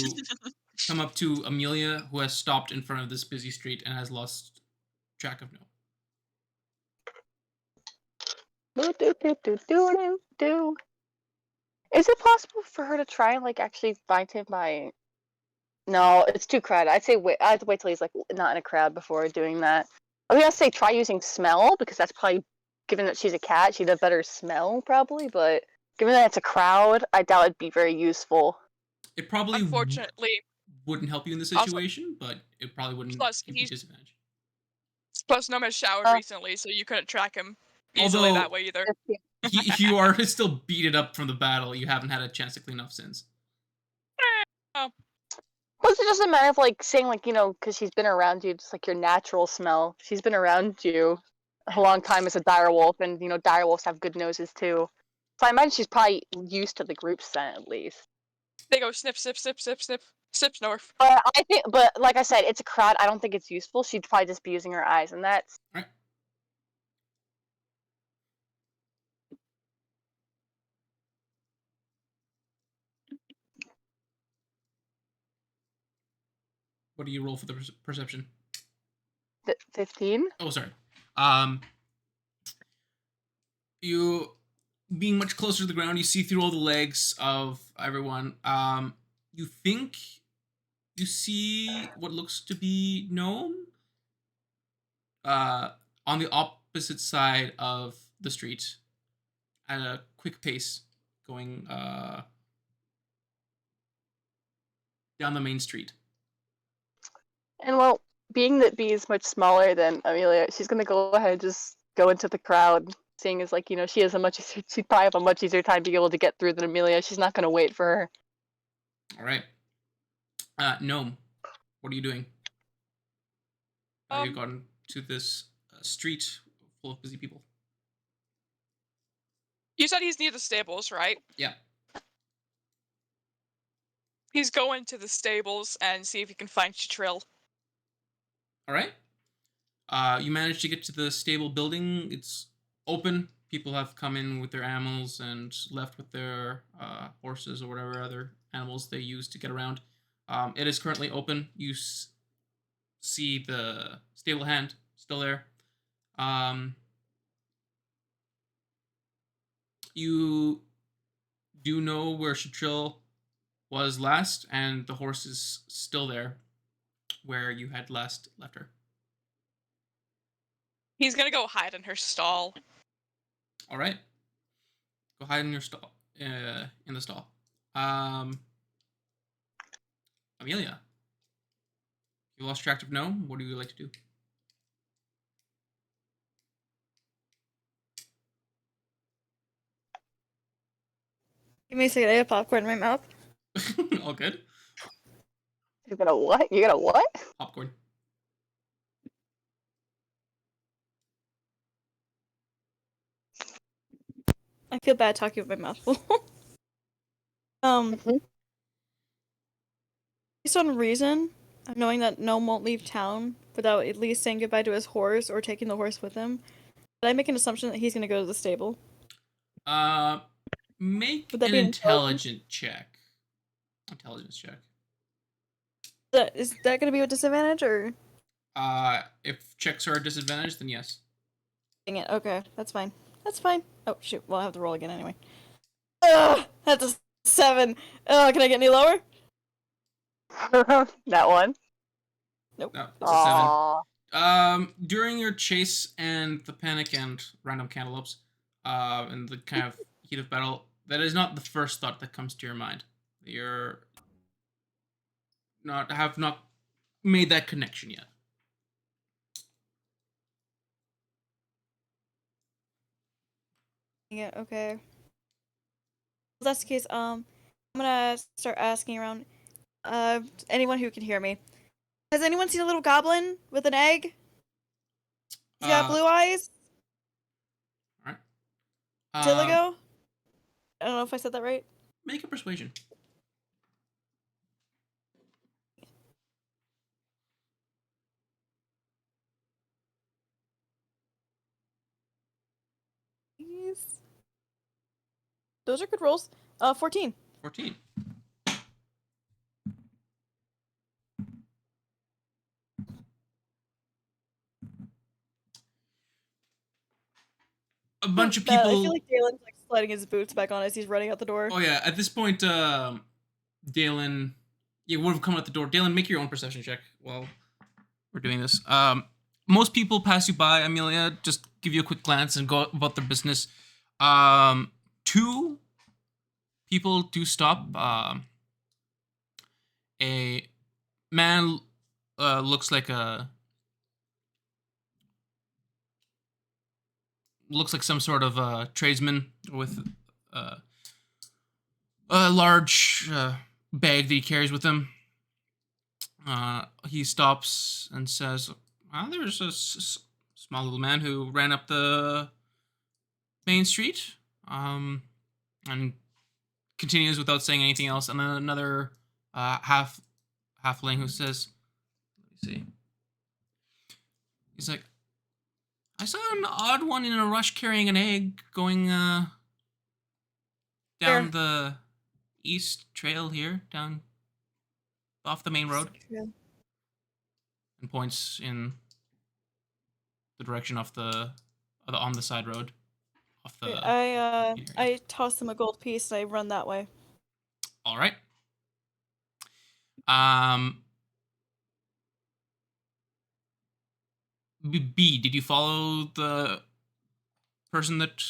come up to Amelia, who has stopped in front of this busy street and has lost track of no. Do, do, do, do, do, do. Is it possible for her to try and like actually find him by? No, it's too crowded. I'd say wait. I have to wait till he's like not in a crowd before doing that. I was gonna say try using smell because that's probably, given that she's a cat, she'd have better smell probably. But given that it's a crowd, I doubt it'd be very useful. It probably Unfortunately, wouldn't help you in this Also- situation, but it probably wouldn't Plus, give you he's- disadvantage. plus Gnome has showered Oh. recently, so you couldn't track him easily Although- that way either. You are still beaten up from the battle. You haven't had a chance to clean up since. Was it just a matter of like saying like because she's been around you, just like your natural smell? She's been around you a long time as a direwolf, and direwolves have good noses too. So I imagine she's probably used to the group scent at least. They go snip, snip, snip, snip, snip, snip, north. But like I said, it's a crowd. I don't think it's useful. She'd probably just be using her eyes, and that's. Alright. What do you roll for the perception? 15. Oh, sorry. You being much closer to the ground, you see through all the legs of everyone. You think you see what looks to be gnome. On the opposite side of the street, at a quick pace, going down the main street. And well, being that B is much smaller than Amelia, she's gonna go ahead and just go into the crowd. Seeing as like she has a much easier, she'd probably have a much easier time being able to get through than Amelia. She's not gonna wait for her. All right. Gnome, what are you doing? You've gotten to this street full of busy people. You said he's near the stables, right? Yeah. He's going to the stables and see if he can find Chitril. All right. You managed to get to the stable building. It's open. People have come in with their animals and left with their horses or whatever other animals they use to get around. It is currently open. You see the stable hand still there. You do know where Chitril was last, and the horse is still there where you had last left her. He's gonna go hide in her stall. All right. Go hide in your stall. In the stall. Amelia. You lost track of gnome. What do you like to do? give me a second. I have popcorn in my mouth. All good. You're gonna what? You're gonna what? Popcorn. I feel bad talking with my mouth full. Mhm. Based on reason, of knowing that Gnome won't leave town without at least saying goodbye to his horse or taking the horse with him, did I make an assumption that he's gonna go to the stable? Make Would that an be an intelligence check. Intelligence check. Is that gonna be a disadvantage or? If checks are a disadvantage, then yes. Dang it. Okay, that's fine. That's fine. Oh shoot. Well, I have to roll again anyway. Ugh, that's a 7. Can I get any lower? That one. Nope. No, it's a 7. Aww. During your chase and the panic and random cantaloupes, and the kind of heat of battle, that is not the first thought that comes to your mind. You're have not made that connection yet. Yeah. Okay. If that's the case, I'm gonna start asking around. Anyone who can hear me. Has anyone seen a little goblin with an egg? He's got blue eyes. All right. Tiligo? I don't know if I said that right. Make a persuasion. please. Those are good rolls. 14. 14. A bunch of people. I feel like Dalen's like sliding his boots back on as he's running out the door. Oh yeah, at this point, Dalen, you would have come out the door. Dalen, make your own perception check while we're doing this. Most people pass you by, Amelia, just give you a quick glance and go about their business. 2 people do stop. A man looks like some sort of tradesman with a large bag that he carries with him. He stops and says, well, there's a small little man who ran up the main street, and continues without saying anything else. And then another halfling who says, let me see. He's like, I saw an odd one in a rush carrying an egg going down Where? the east trail here, down off the main road, and points in the direction of on the side road. Off the. I toss him a gold piece and I run that way. All right. B, did you follow the person that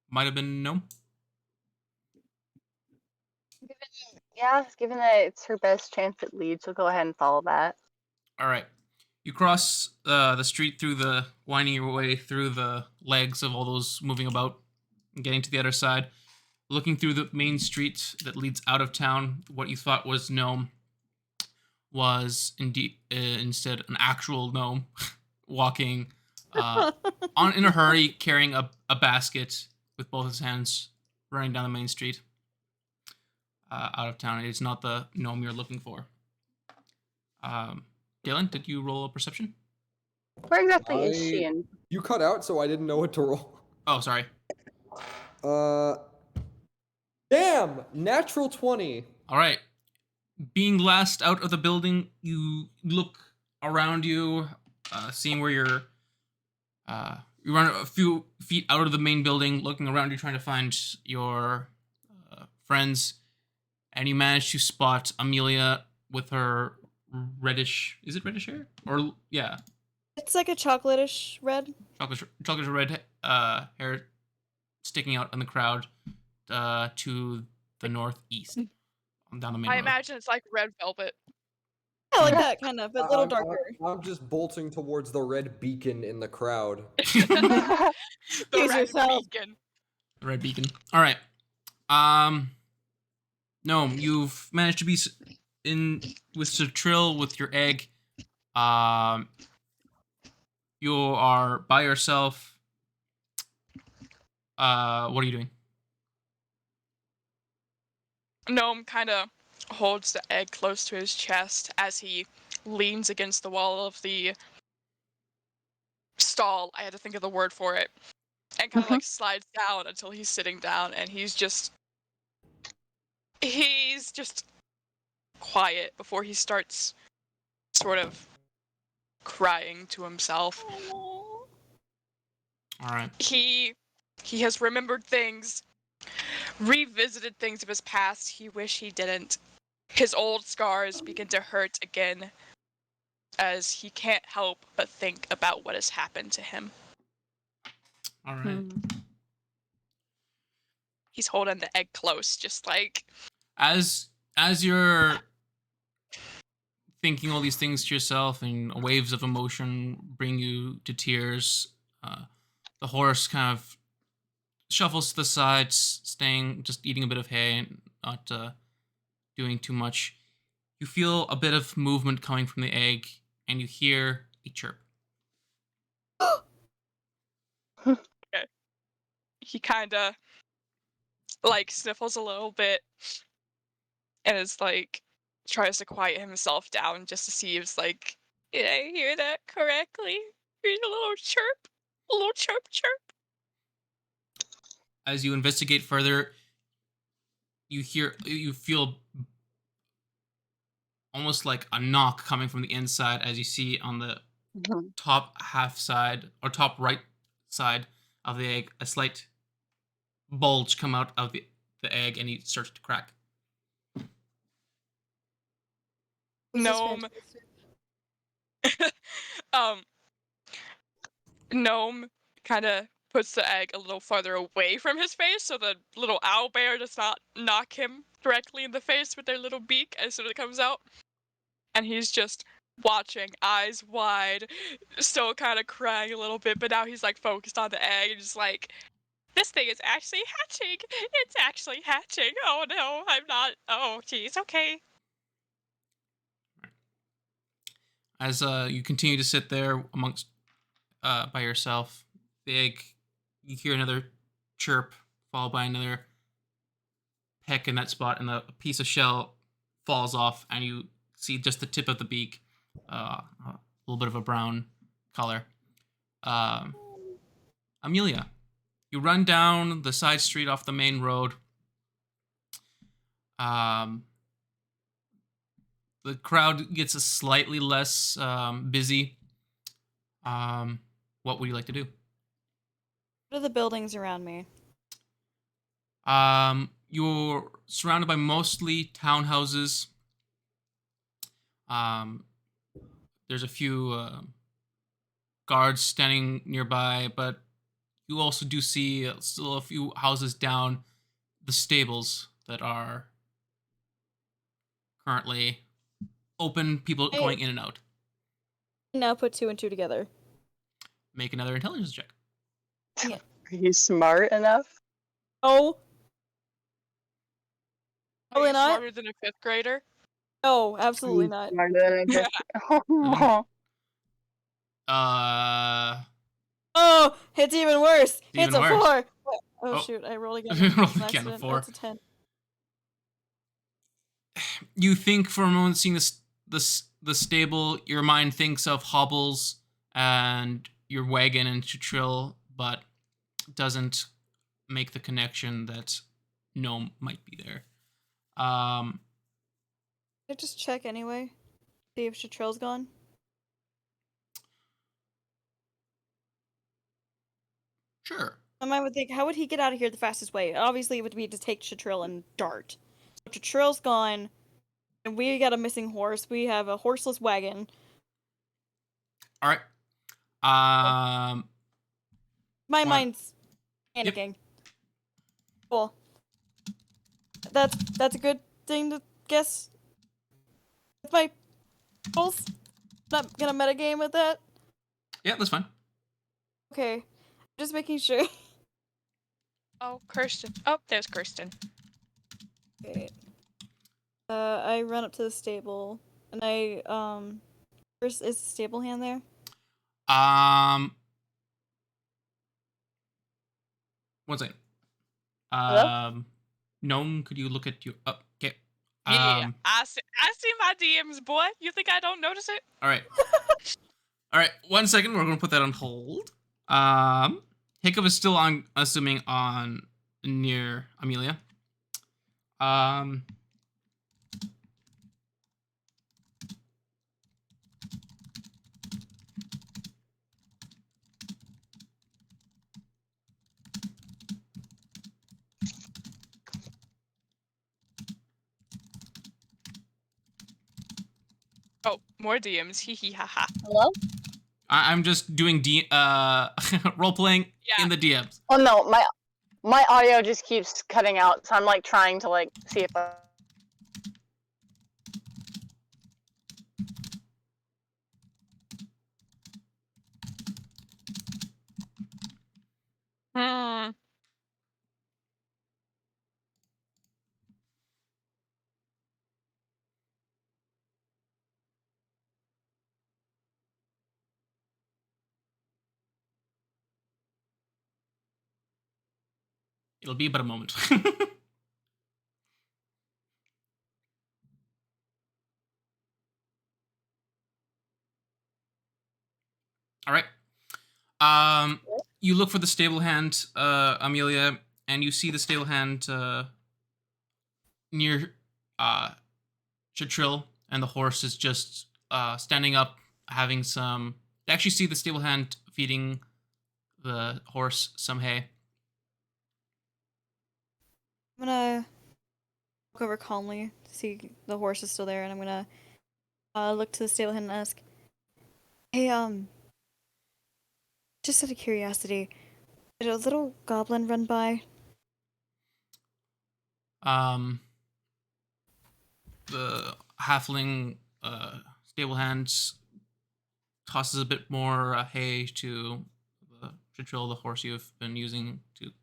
might have been gnome? Yeah, given that it's her best chance at lead, so go ahead and follow that. All right. You cross the street winding your way through the legs of all those moving about, and getting to the other side. Looking through the main street that leads out of town, what you thought was gnome was indeed instead an actual gnome walking in a hurry, carrying a basket with both his hands, running down the main street out of town. It's not the gnome you're looking for. Dylan, did you roll a perception? Where exactly is she in? You cut out, so I didn't know what to roll. Oh, sorry. Damn! Natural 20. All right. Being last out of the building, you look around you, seeing where you're. You run a few feet out of the main building, looking around you, trying to find your friends, and you manage to spot Amelia with her reddish. Is it reddish hair? Or yeah, It's like a chocolatish red. chocolate red hair sticking out in the crowd to the northeast, down the main I road. imagine it's like red velvet. Yeah, like that kind of, but a little I'm- darker. I'm just bolting towards the red beacon in the crowd. The Please red yourself. beacon. The red beacon. All right. Gnome, you've managed to be in with Trill with your egg. You are by yourself. What are you doing? Gnome kind of holds the egg close to his chest as he leans against the wall of the stall. I had to think of the word for it. And kind of like slides down until he's sitting down, and he's just quiet before he starts sort of crying to himself. All right. He has remembered things, revisited things of his past he wished he didn't. His old scars begin to hurt again as he can't help but think about what has happened to him. All right. He's holding the egg close, just like As you're thinking all these things to yourself, and waves of emotion bring you to tears, the horse kind of shuffles to the side, staying, just eating a bit of hay and not doing too much. You feel a bit of movement coming from the egg, and you hear a chirp. he kind of like sniffles a little bit and is like tries to quiet himself down just to see if it's like, did I hear that correctly? Here's a little chirp. A little chirp chirp. As you investigate further, you feel almost like a knock coming from the inside as you see on the top half side or top right side of the egg a slight bulge come out of the egg and it starts to crack. This is Gnome. fantastic. Gnome kind of puts the egg a little farther away from his face so the little owl bear does not knock him directly in the face with their little beak as soon as it comes out. And he's just watching, eyes wide, still kind of crying a little bit, but now he's like focused on the egg and just like, this thing is actually hatching. It's actually hatching. Oh no, I'm not. Oh geez, okay. As you continue to sit there amongst by yourself, the egg, you hear another chirp followed by another peck in that spot, and a piece of shell falls off, and you see just the tip of the beak, a little bit of a brown color. Amelia, you run down the side street off the main road. The crowd gets a slightly less busy. What would you like to do? What are the buildings around me? You're surrounded by mostly townhouses. There's a few guards standing nearby, but you also do see still a few houses down the stables that are currently open, people Hey. going in and out. Now put 2 and 2 together. Make another intelligence check. Yeah. Are you smart enough? Oh, Are Probably you not. smarter than a 5th grader? no, absolutely not. Smarter than a Mhm. Oh, it's even worse. Even It's a worse. 4. Oh, Oh. shoot, I rolled again. Rolled It's an again, a accident. 4. That's a 10. You think for a moment, seeing the stable, your mind thinks of Hobbles and your wagon and Chitrill, but doesn't make the connection that Gnome might be there. Can I just check anyway? See if Chatrill's gone? Sure. My mind would think, how would he get out of here the fastest way? Obviously, it would be to take Chatrill and dart. So Chatrill's gone, and we got a missing horse. We have a horseless wagon. All right. My One- mind's Yep. panicking. Cool. That's a good thing to guess. With my pulse, not gonna metagame with that. Yeah, that's fine. Okay, just making sure. Oh, Kirsten. Oh, there's Kirsten. Okay. I run up to the stable, and is the stable hand there? One second. Hello? Gnome, could you look at your? Oh, okay. Yeah, I see my DMs, boy. You think I don't notice it? All right. All right. 1 second. We're gonna put that on hold. Hiccup is still on, assuming on near Amelia. Oh, more DMs. Hee hee ha ha. Hello? I'm just doing role playing Yeah. in the DMs. Oh no, my audio just keeps cutting out, so I'm like trying to like see if I Hmm. It'll be but a moment. All right. You look for the stable hand, Amelia, and you see the stable hand near Chatrill, and the horse is just standing up, having some. You actually see the stable hand feeding the horse some hay. I'm gonna look over calmly to see the horse is still there, and I'm gonna look to the stable hand and ask, "Hey, just out of curiosity, did a little goblin run by?" The halfling stable hand tosses a bit more hay to the Chatrill, the horse you've been using to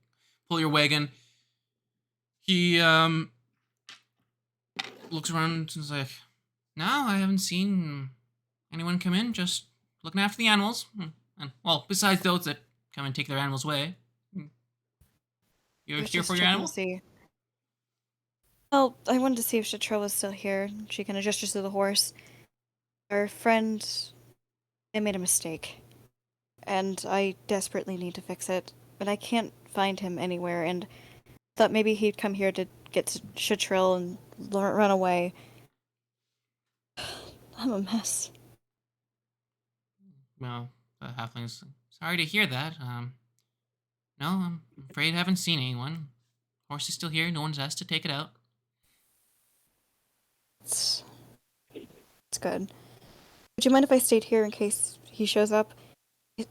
pull your wagon. He looks around and is like, "No, I haven't seen anyone come in. Just looking after the animals. And well, besides those that come and take their animals away. I You're was here just for your checking animal? to see. Well, I wanted to see if Chatrill was still here. She kind of gestures to the horse. Our friend, they made a mistake, and I desperately need to fix it, but I can't find him anywhere, and thought maybe he'd come here to get to Chatrill and run away. I'm a mess. Well, the halfling's sorry to hear that. No, I'm afraid I haven't seen anyone. Horse is still here. No one's asked to take it out. It's good. Would you mind if I stayed here in case he shows up?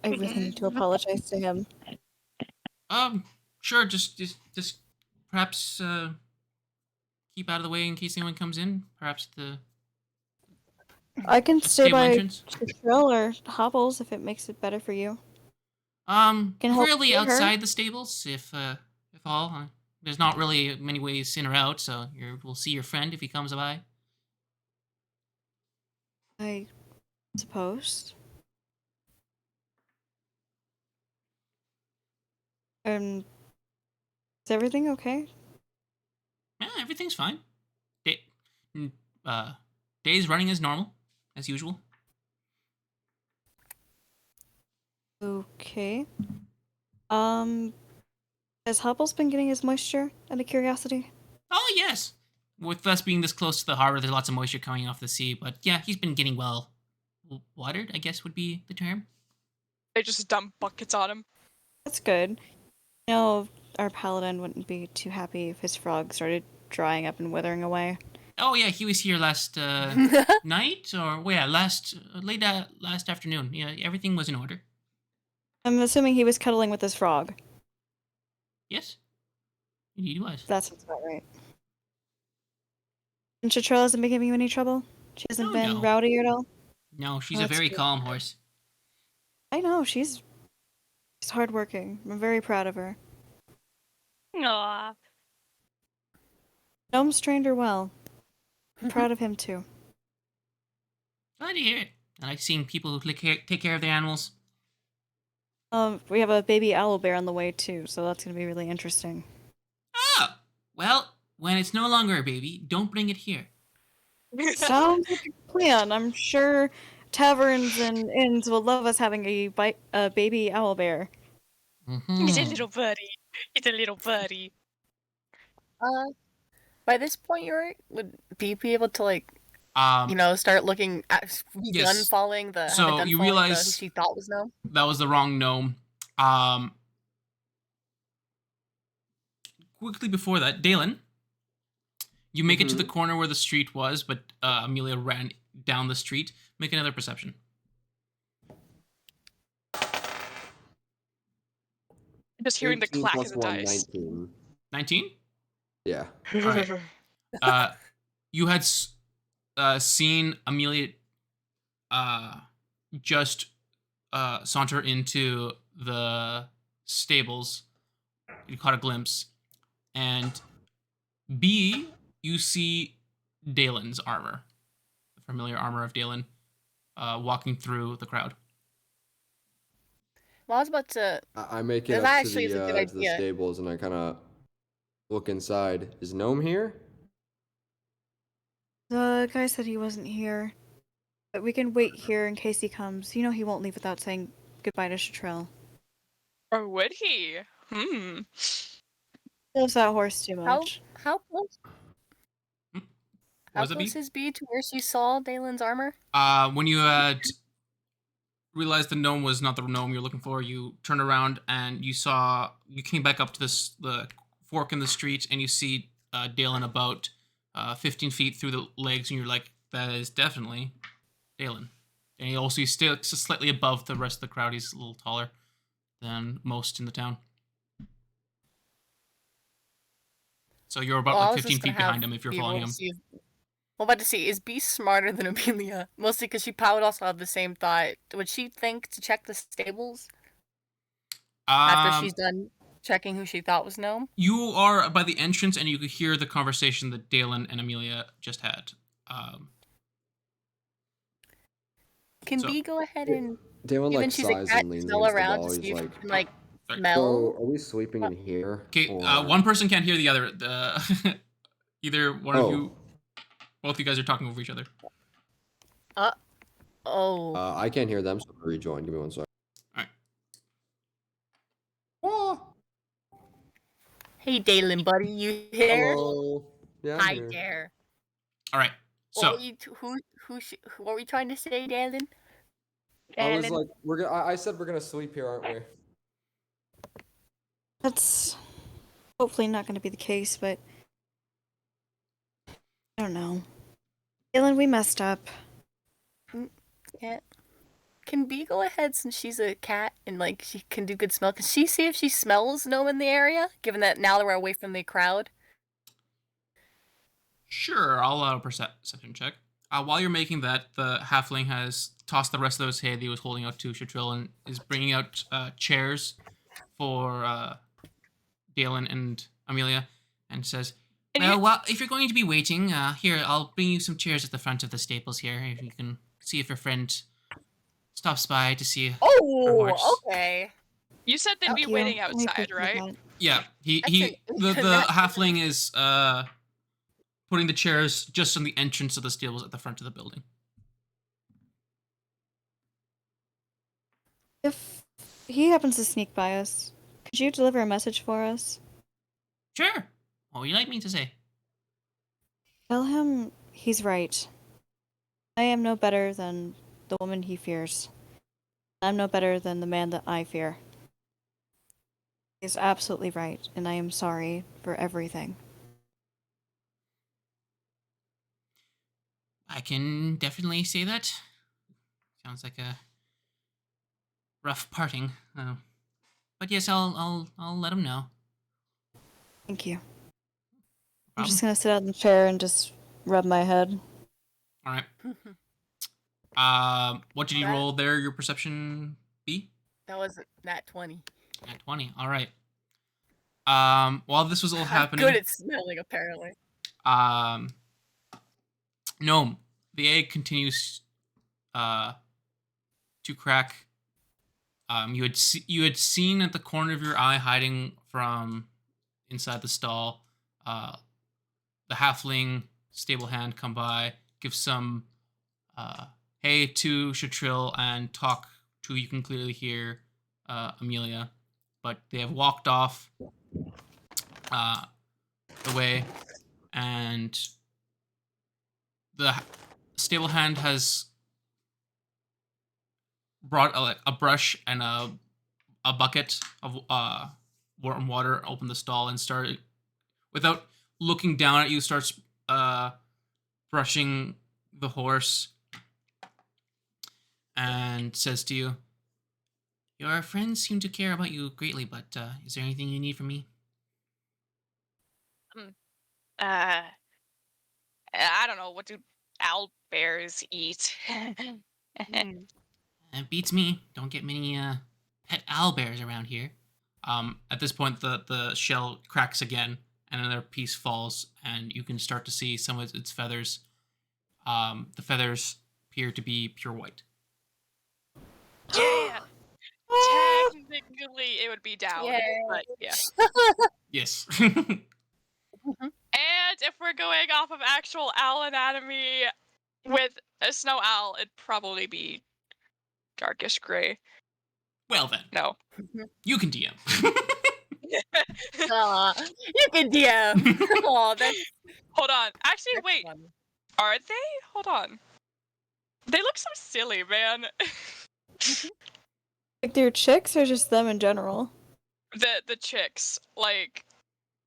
I really need to apologize to him. Sure. Just perhaps keep out of the way in case anyone comes in. Perhaps the I can stay stable by entrance. Chatrill or Hobbles if it makes it better for you. Can help Really hear her. outside the stables, if all. There's not really many ways in or out, so we'll see your friend if he comes by. I suppose. Is everything okay? Yeah, everything's fine. Day, day's running as normal, as usual. Okay. Has Hubbles been getting his moisture out of curiosity? Oh yes. With us being this close to the harbor, there's lots of moisture coming off the sea. But yeah, he's been getting well watered, I guess would be the term. They just dump buckets on him. That's good. You know, our paladin wouldn't be too happy if his frog started drying up and withering away. Oh yeah, he was here last night, or late last afternoon. Yeah, everything was in order. I'm assuming he was cuddling with his frog. Yes, indeed he was. That sounds about right. And Chatrill hasn't been giving you any trouble? She hasn't been No. rowdy at all? No, she's Oh, a that's very good. calm horse. I know, she's hardworking. I'm very proud of her. Aww. Gnome's trained her well. I'm proud of him too. Glad to hear it. I like seeing people who take care of their animals. We have a baby owlbear on the way too, so that's gonna be really interesting. Oh, well, when it's no longer a baby, don't bring it here. Sounds like a plan. I'm sure taverns and inns will love us having a baby owlbear. He's a little birdie. He's a little birdie. By this point, Yorick, would be able to like, start looking at Yes. following the So you realize who she thought was gnome. that was the wrong gnome. Quickly before that, Dalen, you make it to the corner where the street was, but Amelia ran down the street. Make another perception. Just hearing the 18 clack plus of the 1, dice. 19. 19? Yeah. Alright. You had seen Amelia just saunter into the stables. You caught a glimpse. And B, you see Dalen's armor. The familiar armor of Dalen walking through the crowd. Well, I was about to. I make it That up to actually is a good to the idea. stables and I kind of look inside. Is Gnome here? The guy said he wasn't here, but we can wait here in case he comes. You know he won't leave without saying goodbye to Chatrill. Or would he? Loves that horse too How much. how close What how was it, close B? is B to where she saw Dalen's armor? When you had realized the gnome was not the gnome you're looking for, you turned around and you came back up to the fork in the street, and you see Dalen about 15 feet through the legs, and you're like, that is definitely Dalen. And he's still slightly above the rest of the crowd. He's a little taller than most in the town. So you're about Well, I like was 15 just gonna feet behind have him if you're B following roll to him. see if well, about to see, is B smarter than Amelia? Mostly because she probably would also have the same thought. Would she think to check the stables after she's done checking who she thought was gnome? You are by the entrance, and you could hear the conversation that Dalen and Amelia just had. Can So- B go ahead and, Damon even like she's a sighs cat, and leans smell against the around wall. to see He's if like, she can, like, Sorry. smell? "So, are we sleeping in here?" Okay, or... one person can't hear the other. Either one of you, Oh. both of you guys are talking over each other. I can't hear them, so I'm gonna rejoin. Give me 1 second. Hey, Dalen, buddy, you here? Hello. Yeah, I'm Hi here. there. All right. So Who are we trying to say, Dalen? I was like, I said we're gonna sleep here, aren't we? That's hopefully not going to be the case, but I don't know. Dylan, we messed up. Yeah. Can B go ahead, since she's a cat and like she can do good smell? Can she see if she smells gnome in the area? Given that now that we're away from the crowd. Sure, I'll allow a perception check. While you're making that, the halfling has tossed the rest of those hay that he was holding out to Shatril and is bringing out chairs for Dalen and Amelia, and says, well, if you're going to be waiting, here, I'll bring you some chairs at the front of the stables here, if you can see if your friend stops by to see her horse. Oh, okay. You said they'd be Thank you. waiting I outside, appreciate right? that. Yeah, the Congrats. halfling is putting the chairs just on the entrance of the stables at the front of the building. If he happens to sneak by us, could you deliver a message for us? Sure. What would you like me to say? Tell him he's right. I am no better than the woman he fears. I'm no better than the man that I fear. He's absolutely right, and I am sorry for everything. I can definitely say that. Sounds like a rough parting. But yes, I'll let him know. Thank you. I'm Problem? just gonna sit out in the chair and just rub my head. All right. What did you roll there? Your perception be? That was nat 20. At 20. All right. While this was all happening, Good at smelling, apparently. Gnome, the egg continues to crack. You had seen at the corner of your eye, hiding from inside the stall, the halfling stable hand come by, give some hay to Shatril, and talk to, you can clearly hear, Amelia, but they have walked off the way, and the stable hand has brought a brush and a bucket of warm water, opened the stall, and started, without looking down at you, starts brushing the horse, and says to you, your friends seem to care about you greatly, but is there anything you need from me? I don't know. What do owl bears eat? It beats me. Don't get many pet owl bears around here. At this point, the shell cracks again, and another piece falls, and you can start to see some of its feathers. The feathers appear to be pure white. Yeah. Technically, it would be down, but yeah. Yes. And if we're going off of actual owl anatomy, with a snow owl, it'd probably be darkish gray. Well then, No. you can DM. Aw, you can DM. Oh, that's Hold on. Actually, wait. funny. Are they? Hold on. They look so silly, man. Like they're chicks or just them in general? The chicks, like,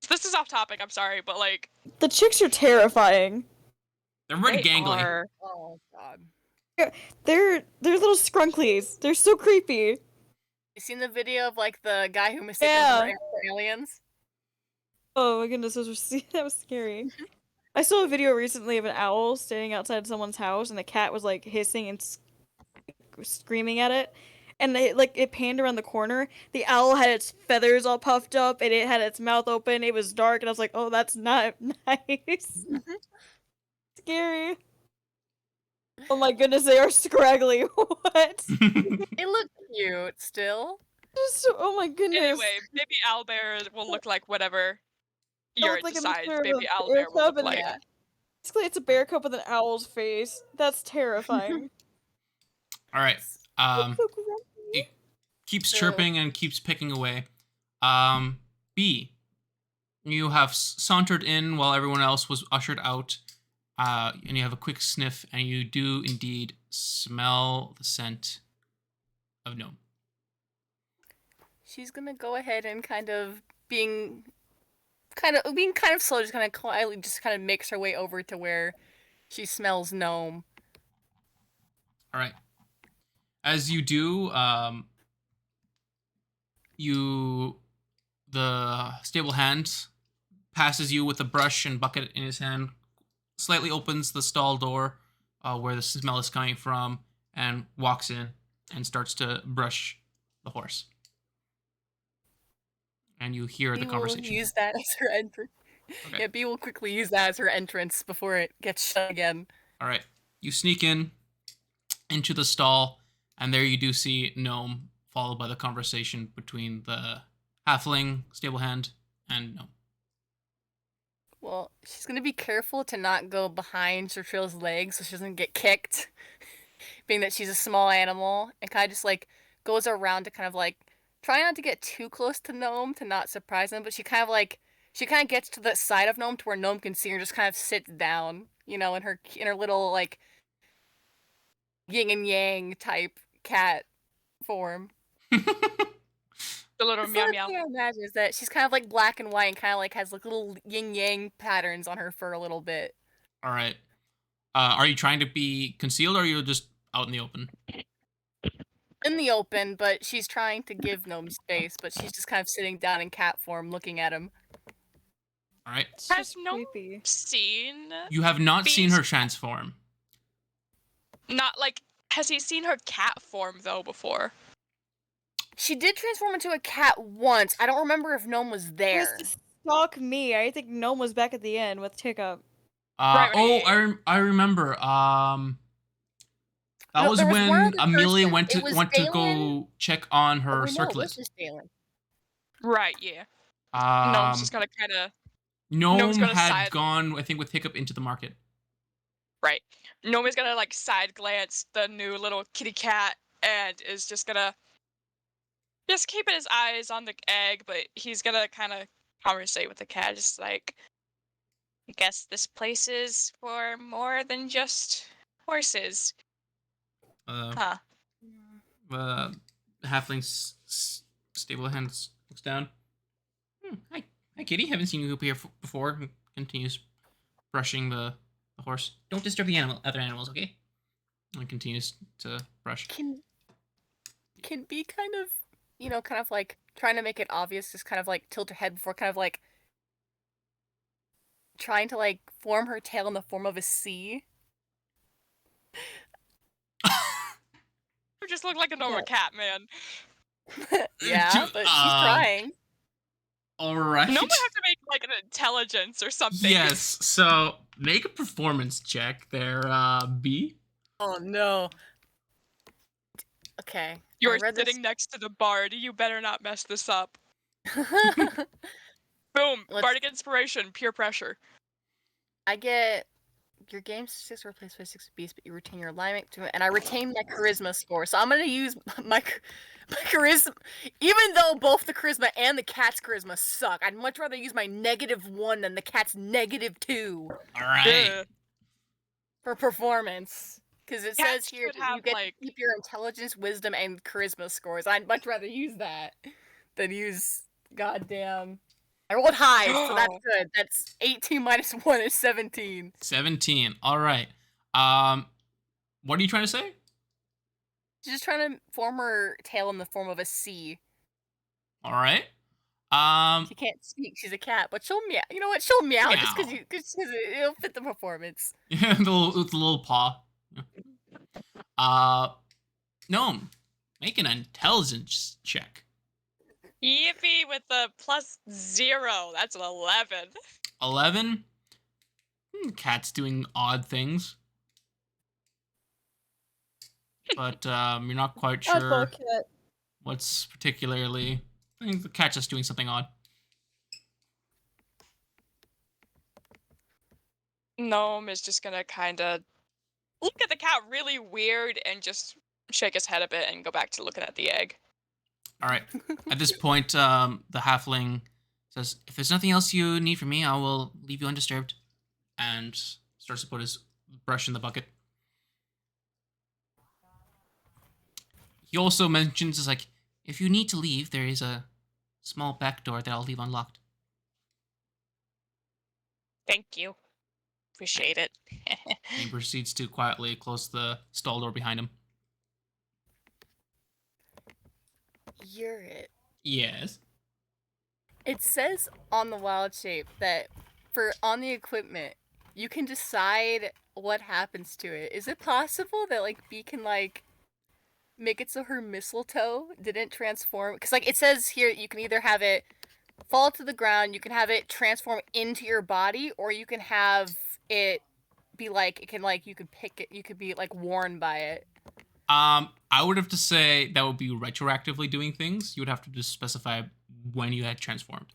this is off topic. I'm sorry, but like The chicks are terrifying. They're pretty they gangly. are. Oh god. They're little scrunklies. They're so creepy. You seen the video of like the guy who mistaken them for aliens? Oh my goodness, that was scary. I saw a video recently of an owl standing outside someone's house, and the cat was like hissing and screaming at it. And it panned around the corner. The owl had its feathers all puffed up, and it had its mouth open. It was dark, and I was like, "Oh, that's not nice." Scary. Oh my goodness, they are scraggly. What? They look cute still. Oh my goodness. Anyway, baby owlbear will look like whatever It your looked like a decides mixture of baby a owlbear bear will cub look and like. Yeah. basically it's a bear cub with an owl's face. That's terrifying. All right. So grumpy. Keeps So- chirping and keeps picking away. B, you have sauntered in while everyone else was ushered out, and you have a quick sniff, and you do indeed smell the scent of gnome. She's gonna go ahead and being kind of slow, just kind of quietly, just kind of makes her way over to where she smells gnome. All right. As you do, the stable hand passes you with a brush and bucket in his hand, slightly opens the stall door where the smell is coming from, and walks in and starts to brush the horse. And you hear the B will conversation. use that as her entrance. Okay. Yeah, B will quickly use that as her entrance before it gets shut again. All right. You sneak into the stall, and there you do see gnome, followed by the conversation between the halfling stable hand and gnome. Well, she's gonna be careful to not go behind Sertril's legs so she doesn't get kicked, being that she's a small animal, and kind of just like goes around to kind of like try not to get too close to gnome to not surprise him, but she kind of gets to the side of gnome to where gnome can see her, just kind of sits down, in her little like yin and yang type cat form. The little The meow sort of meow. thing I imagine is that she's kind of like black and white and kind of like has like little yin yang patterns on her fur a little bit. All right. Are you trying to be concealed, or are you just out in the open? In the open, but she's trying to give gnome space, but she's just kind of sitting down in cat form looking at him. All right. It's Has just gnome creepy. seen? You have not seen Beast- her transform. Not like. Has he seen her cat form though before? She did transform into a cat once. I don't remember if gnome was It there. was to stalk me. I think Gnome was back at the end with Hiccup. Right, Oh, right. I remember. That No, was there was one when other Amelia person. went It was to Dalen. go check on Oh, her wait, no, it was circlet. just Dalen. Right, yeah. Gnome's just gonna kind of. Gnome's Gnome gonna had side- gone, I think, with Hiccup into the market. Right. Gnome is gonna like side glance the new little kitty cat and is just gonna just keeping his eyes on the egg, but he's gonna kind of conversate with the cat, just like, I guess this place is for more than just horses. Huh. Halfling stable hand looks down. Hi, Kitty. Haven't seen you up here before. And continues brushing the horse. Don't disturb the other animals, okay? And continues to brush. Can be kind of like trying to make it obvious, just kind of like tilt her head before kind of like trying to like form her tail in the form of a C. You just look like a normal cat, man. Yeah, but she's trying. All right. Gnome would have to make like an intelligence or something. Yes. So make a performance check there, B. Oh no. Okay. You're I read this- sitting next to the bard. You better not mess this up. Boom. Let's- Bardic inspiration. Pure pressure. I get your game statistics are replaced by 6 beasts, but you retain your alignment to it. And I retain my charisma score, so I'm gonna use my charisma. Even though both the charisma and the cat's charisma suck, I'd much rather use my -1 than the cat's -2 All right. Ugh. for performance. Because it says Cats here should that you have, get like- to keep your intelligence, wisdom, and charisma scores. I'd much rather use that than use goddamn. I rolled high, so that's good. That's 18 minus 1 is 17. 17. All right. What are you trying to say? She's just trying to form her tail in the form of a C. All right. She can't speak. She's a cat, but she'll meow. You know what? She'll meow just Meow. because it'll fit the performance. Yeah, with the little paw. Gnome, make an intelligence check. Yippee with the +0. That's an 11. 11. Cat's doing odd things, but you're not quite sure Cat. what's particularly. I think the cat's just doing something odd. Gnome is just gonna kind of look at the cat really weird and just shake his head a bit and go back to looking at the egg. All right. At this point, the halfling says, "If there's nothing else you need from me, I will leave you undisturbed," and starts to put his brush in the bucket. He also mentions, "Is like, if you need to leave, there is a small back door that I'll leave unlocked." Thank you. Appreciate it. He proceeds to quietly close the stall door behind him. You're it. Yes. It says on the wild shape that on the equipment, you can decide what happens to it. Is it possible that Bee can make it so her mistletoe didn't transform? Because it says here you can either have it fall to the ground, you can have it transform into your body, or you can have it be you can pick it, you could be worn by it. I would have to say that would be retroactively doing things. You would have to just specify when you had transformed.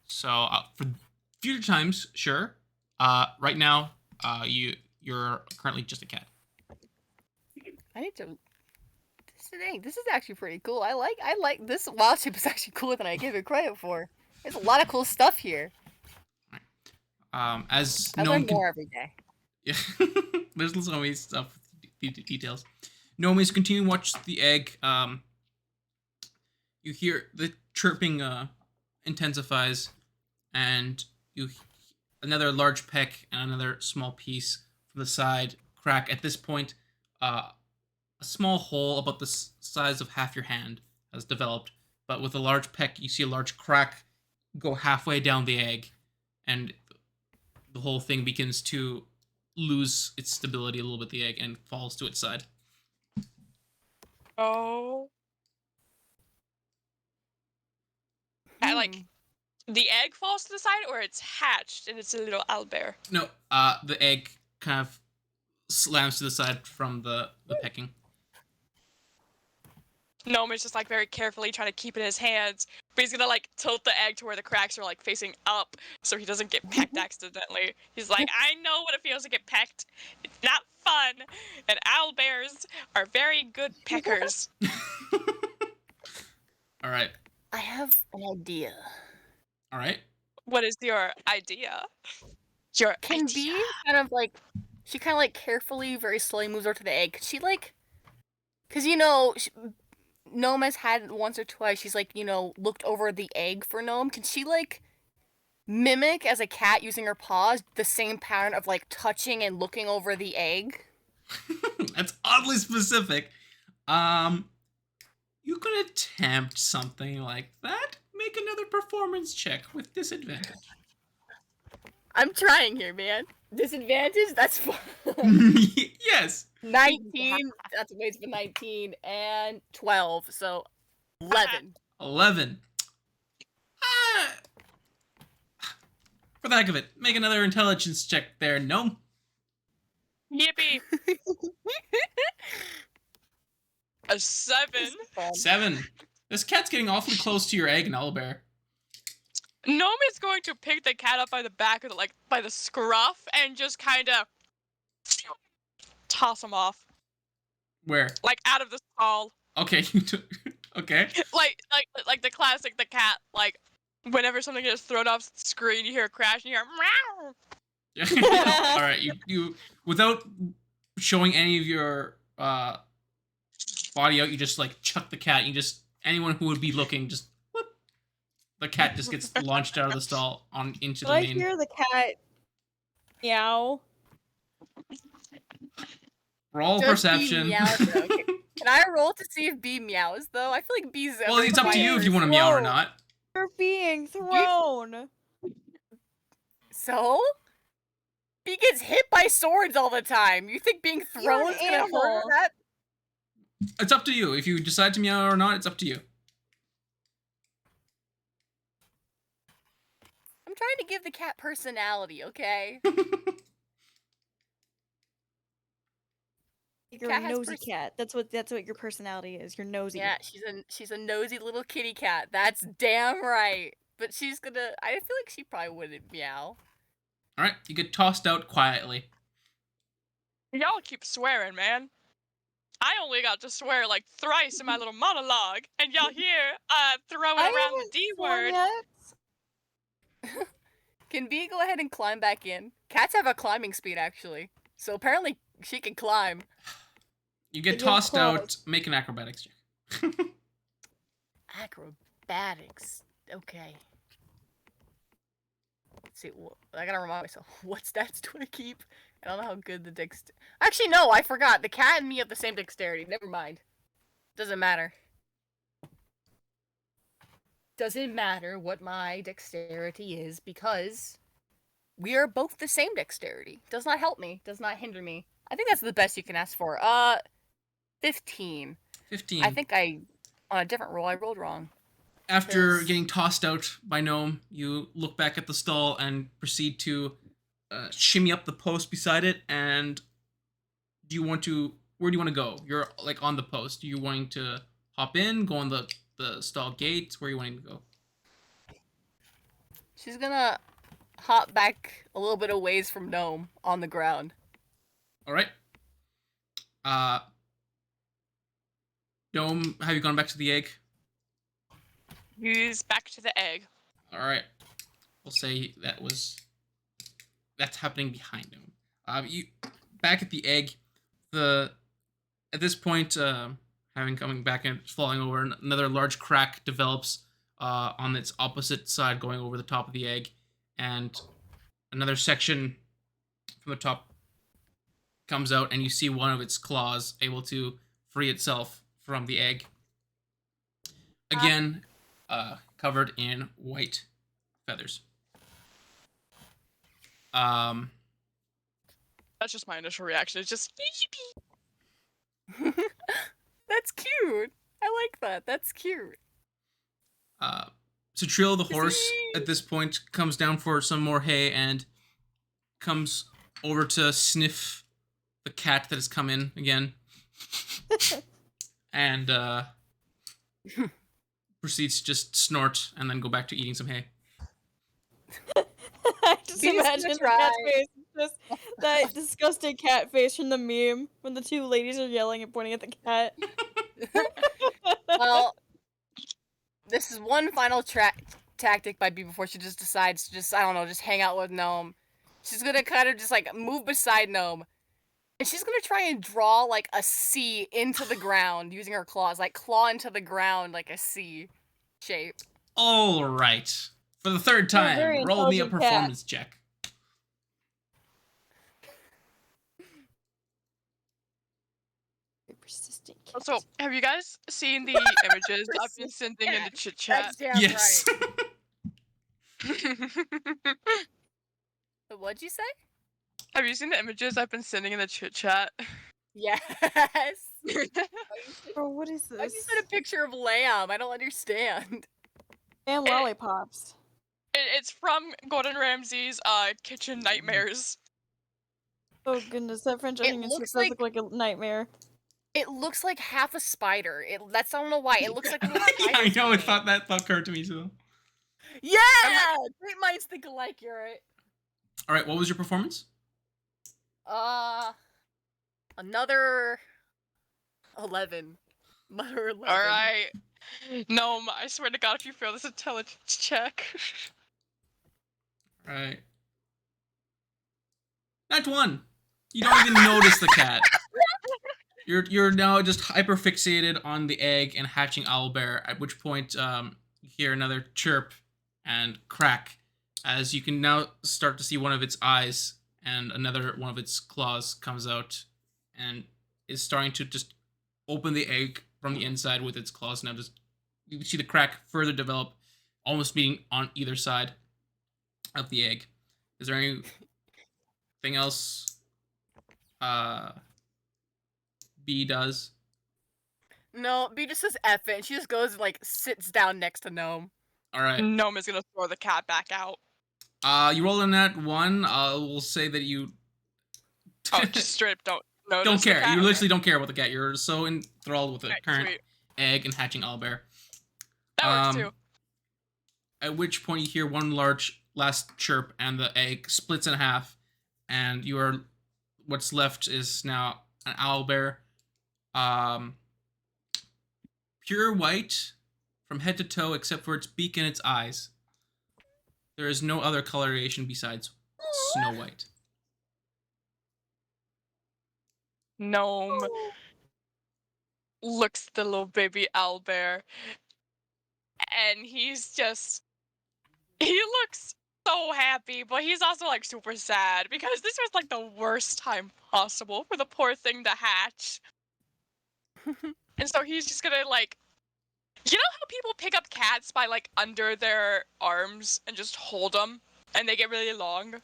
So for future times, sure. Right now, you're currently just a cat. I need to. This is actually pretty cool. I like this wild shape is actually cooler than I give it credit for. There's a lot of cool stuff here. As I learn more every day. Yeah, there's so many stuff, details. Nomis continue to watch the egg. You hear the chirping intensifies, and another large peck and another small piece from the side crack. At this point, a small hole about the size of half your hand has developed, but with a large peck, you see a large crack go halfway down the egg, and the whole thing begins to lose its stability a little bit, the egg, and falls to its side. Oh. The egg falls to the side, or it's hatched and it's a little owlbear? No, the egg kind of slams to the side from the pecking. Gnome is just very carefully trying to keep it in his hands, but he's gonna tilt the egg to where the cracks are facing up so he doesn't get pecked accidentally. He's like, I know what it feels to get pecked. It's not fun. And owlbears are very good peckers. All right. I have an idea. All right. What is your idea? Your Can idea. Bee she carefully, very slowly moves over to the egg. Could she because Gnome has had once or twice. She's looked over the egg for Gnome. Can she mimic as a cat using her paws the same pattern of touching and looking over the egg? That's oddly specific. You could attempt something like that. Make another performance check with disadvantage. I'm trying here, man. Disadvantage? That's fun. Yes. 19. That's a waste for 19 and 12. So 11. 11. For the heck of it, make another intelligence check there, Gnome. Yippee. A 7. 7. This cat's getting awfully close to your egg and owlbear. Gnome is going to pick the cat up by the back of the, like, by the scruff and just kind of toss him off, Where? like, out of the stall. Okay, you took. Okay. like the classic, the cat, like, whenever something gets thrown off the screen, you hear a crash and you hear meow. All right, you without showing any of your body out, you just like chuck the cat. You just anyone who would be looking just whoop, the cat just gets launched out of the stall on into the I main. hear the cat meow. Roll Does B perception. meow, though? Can I roll to see if B meows though? I feel like B's. Well, it's up to you if you want to meow or Whoa. not. You're being thrown. So? B gets hit by swords all the time. You think being You're thrown an is gonna hurt animal. that? It's up to you. If you decide to meow or not, it's up to you. I'm trying to give the cat personality, okay? You're Cat a has nosy cat. That's what your personality is. You're nosy. Yeah, she's a nosy little kitty cat. That's damn right. But she's gonna. I feel like she probably wouldn't meow. All right, you get tossed out quietly. Y'all keep swearing, man. I only got to swear like thrice in my little monologue, and y'all here throwing I around the haven't D sworn word. yet. Can Bee go ahead and climb back in? Cats have a climbing speed, actually. So apparently she can climb. You get You have tossed out. claws. Make an acrobatics check. Acrobatics. Okay. Let's see, I gotta remind myself. What stats do I keep? I don't know how good the Actually, no, I forgot. The cat and me have the same dexterity. Never mind. Doesn't matter. Doesn't matter what my dexterity is because we are both the same dexterity. Does not help me. Does not hinder me. I think that's the best you can ask for. 15. 15. I think on a different roll, I rolled wrong. After Yes. getting tossed out by Gnome, you look back at the stall and proceed to shimmy up the post beside it. And where do you want to go? You're like on the post. Are you wanting to hop in, go on the stall gates? Where are you wanting to go? She's gonna hop back a little bit of ways from Gnome on the ground. All right. Gnome, have you gone back to the egg? He's back to the egg. All right. We'll say that's happening behind him. You back at the egg. At this point, having coming back and falling over, another large crack develops on its opposite side, going over the top of the egg, and another section from the top comes out, and you see one of its claws able to free itself from the egg. Again, covered in white feathers. That's just my initial reaction. It's just That's cute. I like that. That's cute. So Trill the horse at this point comes down for some more hay and comes over to sniff the cat that has come in again. And proceeds to just snort and then go back to eating some hay. I just Bee's gonna imagine the try. cat's face. Just that disgusting cat face from the meme when the two ladies are yelling and pointing at the cat. Well, this is one final tactic by Bee before she just decides to just, I don't know, just hang out with Gnome. She's gonna kind of just like move beside Gnome. And she's gonna try and draw like a C into the ground using her claws, like claw into the ground like a C shape. All right. For the third You're a very time, roll me a intelligent cat. performance check. Persistent cat. So, have you guys seen the images I've been sending in the chit chat? That's damn Yes. right. What'd you say? Have you seen the images I've been sending in the chit chat? Yes. Bro, what is Why'd you this? send a picture of lamb? I don't understand. And lollipops. It's from Gordon Ramsay's Kitchen Nightmares. Oh goodness, that French It onion soup looks does look like a nightmare. It looks like half a spider. I don't know why. It looks like a little Yeah, spider. I know. to me. That thought occurred to me too. Yeah! Great minds think alike, you're right. All right, what was your performance? Another 11. Another 11. All right. Gnome, I swear to God, if you fail this intelligence check. All right. Not one. You don't even notice the cat. You're now just hyper fixated on the egg and hatching owlbear. At which point, you hear another chirp and crack, as you can now start to see one of its eyes and another one of its claws comes out, and is starting to just open the egg from the inside with its claws. Now, just you can see the crack further develop, almost being on either side of the egg. Is there anything else? B does. No, B just says F it, and she just goes, like, sits down next to Gnome. All right. Gnome is gonna throw the cat back out. You roll on that one. We'll say that you Oh, just straight up don't don't notice the care. cat? You Okay. literally don't care about the cat. You're so enthralled with the Alright, current sweet. egg and hatching owlbear. That works too. At which point you hear one large last chirp, and the egg splits in half, and what's left is now an owlbear. Pure white from head to toe, except for its beak and its eyes. There is no other coloration besides snow white. Gnome looks at the little baby owlbear, and he looks so happy, but he's also like super sad because this was like the worst time possible for the poor thing to hatch. And so he's just gonna like, you know how people pick up cats by like under their arms and just hold them and they get really long?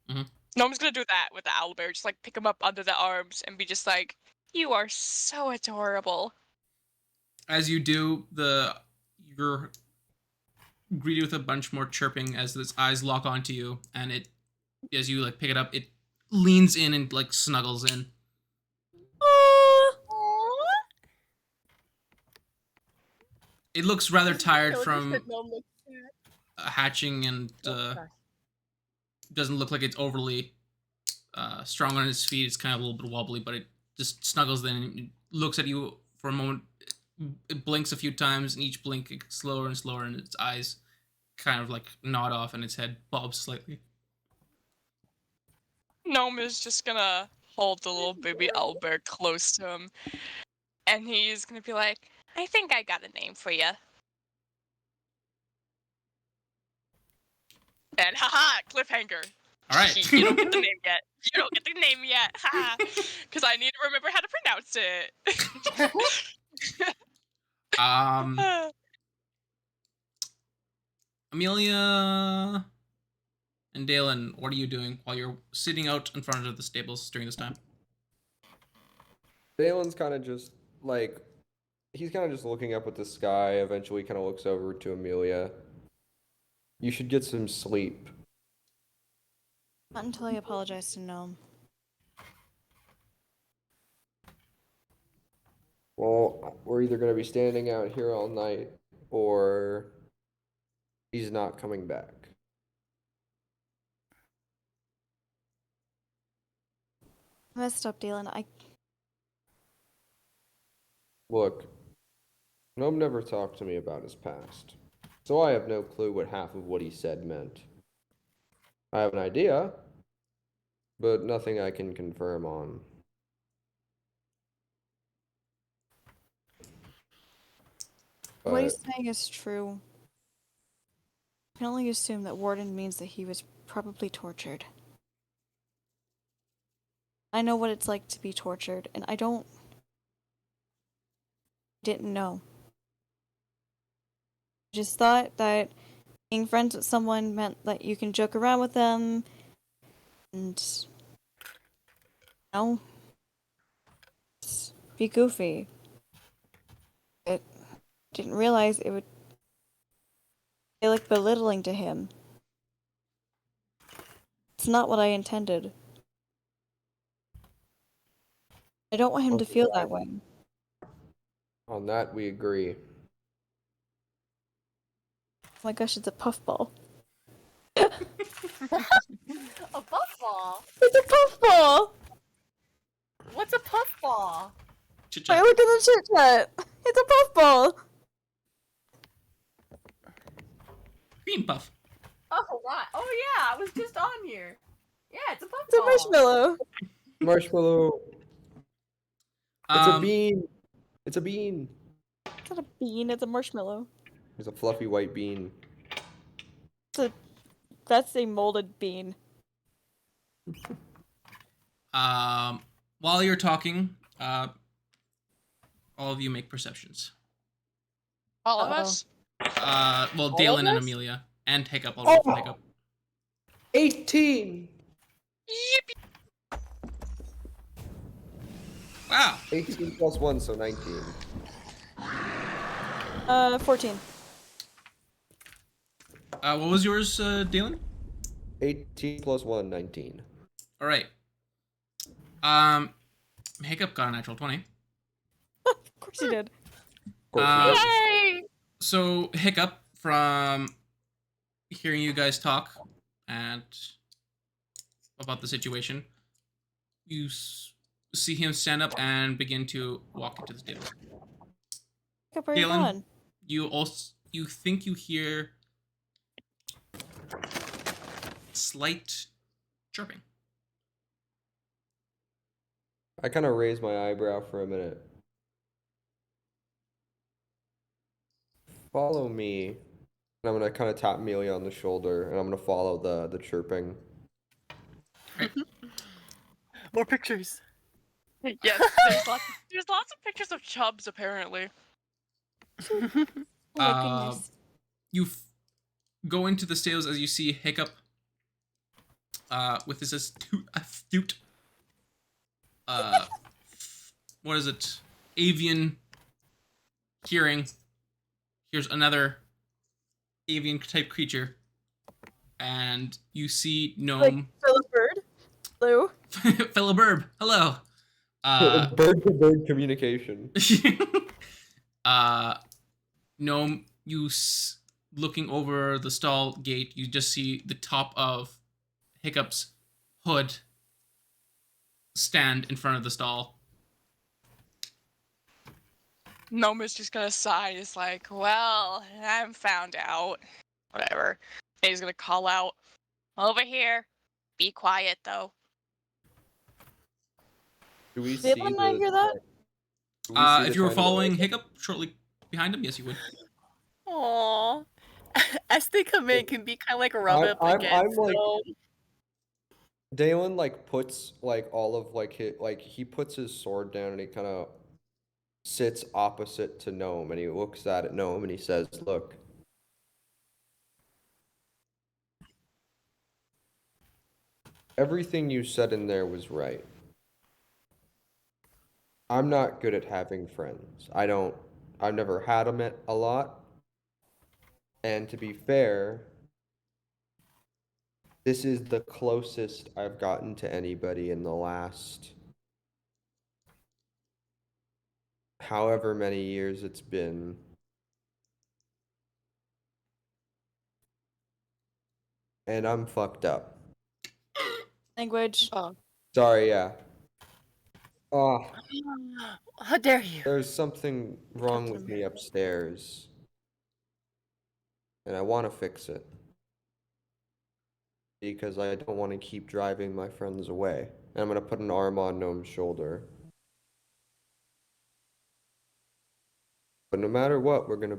Mhm. Gnome's gonna do that with the owlbear, just like pick him up under the arms and be just like, you are so adorable. As you do, you're greeted with a bunch more chirping as its eyes lock onto you, and as you like pick it up, it leans in and like snuggles in. It looks rather tired from hatching, and doesn't look like it's overly strong on its feet. It's kind of a little bit wobbly, but it just snuggles in and looks at you for a moment. It blinks a few times, and each blink gets slower and slower, and its eyes kind of like nod off, and its head bobs slightly. Gnome is just gonna hold the little baby owlbear close to him, and he's gonna be like, I think I got a name for you. And haha, cliffhanger. All right. You don't get the name yet. You don't get the name yet. Haha. Because I need to remember how to pronounce it. Amelia and Dalen, what are you doing while you're sitting out in front of the stables during this time? Dalen's kind of just like, he's kind of just looking up at the sky. Eventually, kind of looks over to Amelia. You should get some sleep. Not until I apologize to Gnome. Well, we're either going to be standing out here all night, or he's not coming back. I messed up, Dalen. Look, Gnome never talked to me about his past, so I have no clue what half of what he said meant. I have an idea, but nothing I can confirm on. What he's saying is true. I can only assume that Warden means that he was probably tortured. I know what it's like to be tortured, and I didn't know. I just thought that being friends with someone meant that you can joke around with them, and, just be goofy. I didn't realize it would feel like belittling to him. It's not what I intended. I don't want him to feel that way. On that, we agree. my gosh, it's a puffball. A puffball? It's a puffball! What's a puffball? I looked at the chit chat. It's a puffball! Cream puff. Oh, what? Oh, yeah, I was just on here. Yeah, it's a puffball. It's a marshmallow. Marshmallow. It's a bean. It's a bean. It's not a bean, it's a marshmallow. It's a fluffy white bean. That's a molded bean. While you're talking, all of you make perceptions. All of us? Well, All Dalen of and us? Amelia. And Hiccup. I'll roll for Hiccup. 18. Yippee! Wow. 18 plus 1, so 19. 14. What was yours, Dalen? 18 plus 1, 19. All right. Hiccup got a natural 20. Of course he did. Of course. Yay! So Hiccup, from hearing you guys talk and about the situation, you see him stand up and begin to walk into the stable. Hiccup, where are you Galen, going? you think you hear slight chirping. I kind of raise my eyebrow for a minute. Follow me. And I'm going to kind of tap Amelia on the shoulder, and I'm going to follow the chirping. More pictures. Yes, there's lots of pictures of chubs apparently. Oh my goodness. You go into the stables as you see Hiccup with his astute what is it? Avian hearing. Here's another avian type creature. And you see Gnome. Like Philip Bird? Hello? Philibird, hello. Bird-to-bird communication. Gnome, looking over the stall gate, you just see the top of Hiccup's hood stand in front of the stall. Gnome is just gonna sigh. He's like, well, I'm found out. Whatever. And he's gonna call out, over here. Be quiet, though. Do we Did see anyone not hear that? do we see If the you were tiny following little- Hiccup shortly behind him, yes, you would. Aww. As they come in, can be kind of like a rub up I'm against. like- Gnome. Dalen like puts like all of like he puts his sword down and he kind of sits opposite to Gnome and he looks at Gnome and he says, "Look, everything you said in there was right. I'm not good at having friends. I've never had them a lot. And to be fair, this is the closest I've gotten to anybody in the last however many years it's been. And I'm fucked up. Language. Sorry, yeah. Oh, How dare you? there's something wrong with me upstairs. And I want to fix it. Because I don't want to keep driving my friends away. And I'm going to put an arm on Gnome's shoulder. But no matter what, we're going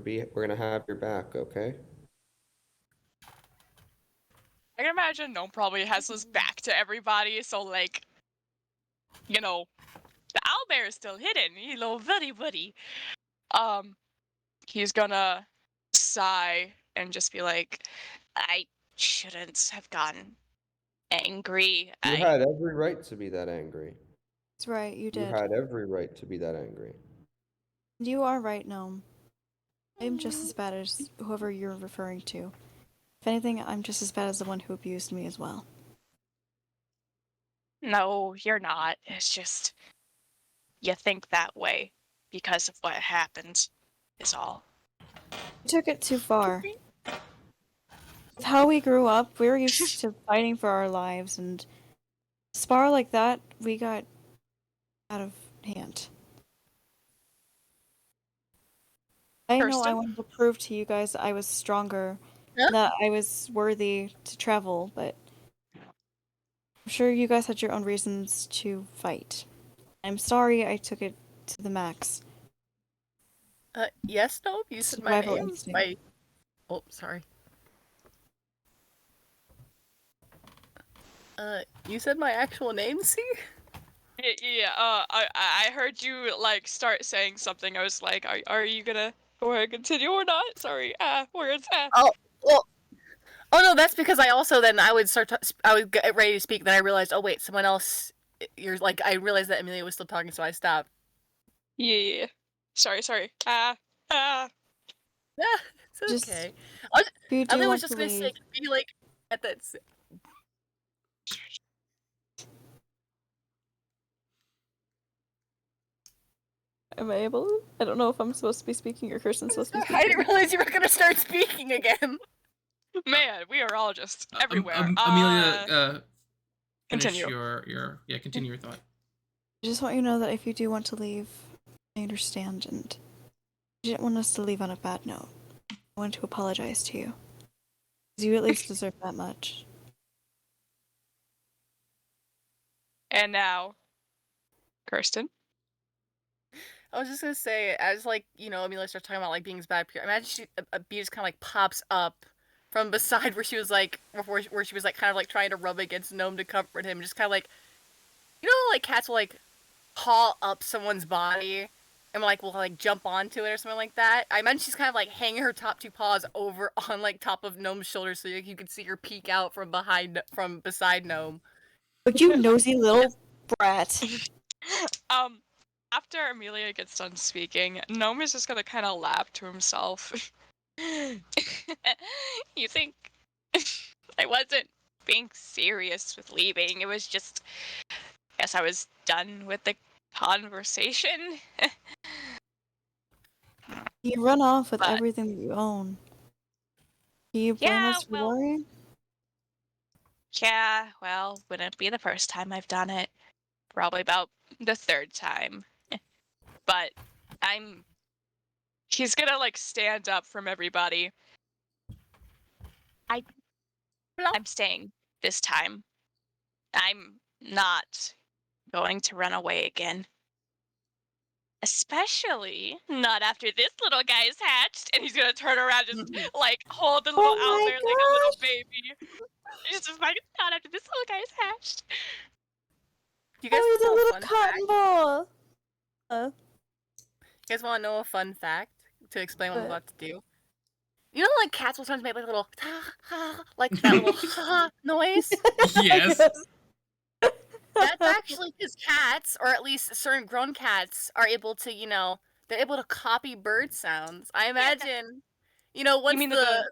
to have your back, okay? I can imagine Gnome probably has his back to everybody, so like, you know, the owlbear is still hidden, you know, very buddy. He's gonna sigh and just be like, I shouldn't have gotten angry. You had every right to be that angry. That's right, you You did. had every right to be that angry. You are right, Gnome. I'm just as bad as whoever you're referring to. If anything, I'm just as bad as the one who abused me as well. No, you're not. It's just you think that way because of what happened is all. You took it too far. With how we grew up, we were used to fighting for our lives, and spar like that, we got out of hand. I know I Kirsten? wanted to prove to you guys that I was stronger, Huh? that I was worthy to travel, but I'm sure you guys had your own reasons to fight. I'm sorry I took it to the max. Yes, no, you said my Survival name. instinct. Oh, sorry. You said my actual name, see? Yeah, I heard you like start saying something. I was like, are you gonna go ahead and continue or not? Sorry, words. Oh, well. Oh no, that's because I also then I would I would get ready to speak. Then I realized, oh wait, someone else. You're like, I realized that Amelia was still talking, so I stopped. Yeah. Sorry. Yeah, it's Just, okay. if you I do was want to just gonna say, leave, be like at that. am I able? I don't know if I'm supposed to be speaking or Kirsten's supposed to be I didn't speaking. realize you were gonna start speaking again. Man, we are all just everywhere. Amelia, finish Continue. continue your thought. I just want you to know that if you do want to leave, I understand, and I didn't want us to leave on a bad note. I wanted to apologize to you. Because you at least deserve that much. And now, Kirsten. I was just gonna say, as like Amelia starts talking about like being bad. Imagine a bee just kind of like pops up from beside where she was like where she was like kind of like trying to rub against Gnome to comfort him, just kind of like like cats will like paw up someone's body and will like jump onto it or something like that. I imagine she's kind of like hanging her top two paws over on like top of Gnome's shoulders so you can see her peek out from beside Gnome. But you nosy little brat. After Amelia gets done speaking, Gnome is just gonna kind of laugh to himself. You think I wasn't being serious with leaving? It was just, guess I was done with the conversation. You run off with But- everything that you own. Can you blame Yeah, us for well- worrying? Yeah, well, wouldn't be the first time I've done it. Probably about the third time. But he's gonna like stand up from everybody. I'm staying this time. I'm not going to run away again. Especially not after this little guy is hatched. And he's gonna turn around and just like hold the little Oh my owlbear like a little baby. He's just like, not after this little guy is hatched. You guys Oh, he's a know little fun cotton fact? ball! You guys want to know a fun fact to explain what I'm What? about to do? You know, like cats will sometimes make like a little like that little noise. Yes. That's actually because cats, or at least certain grown cats, are able to, they're able to copy bird sounds. I imagine, once You mean yeah,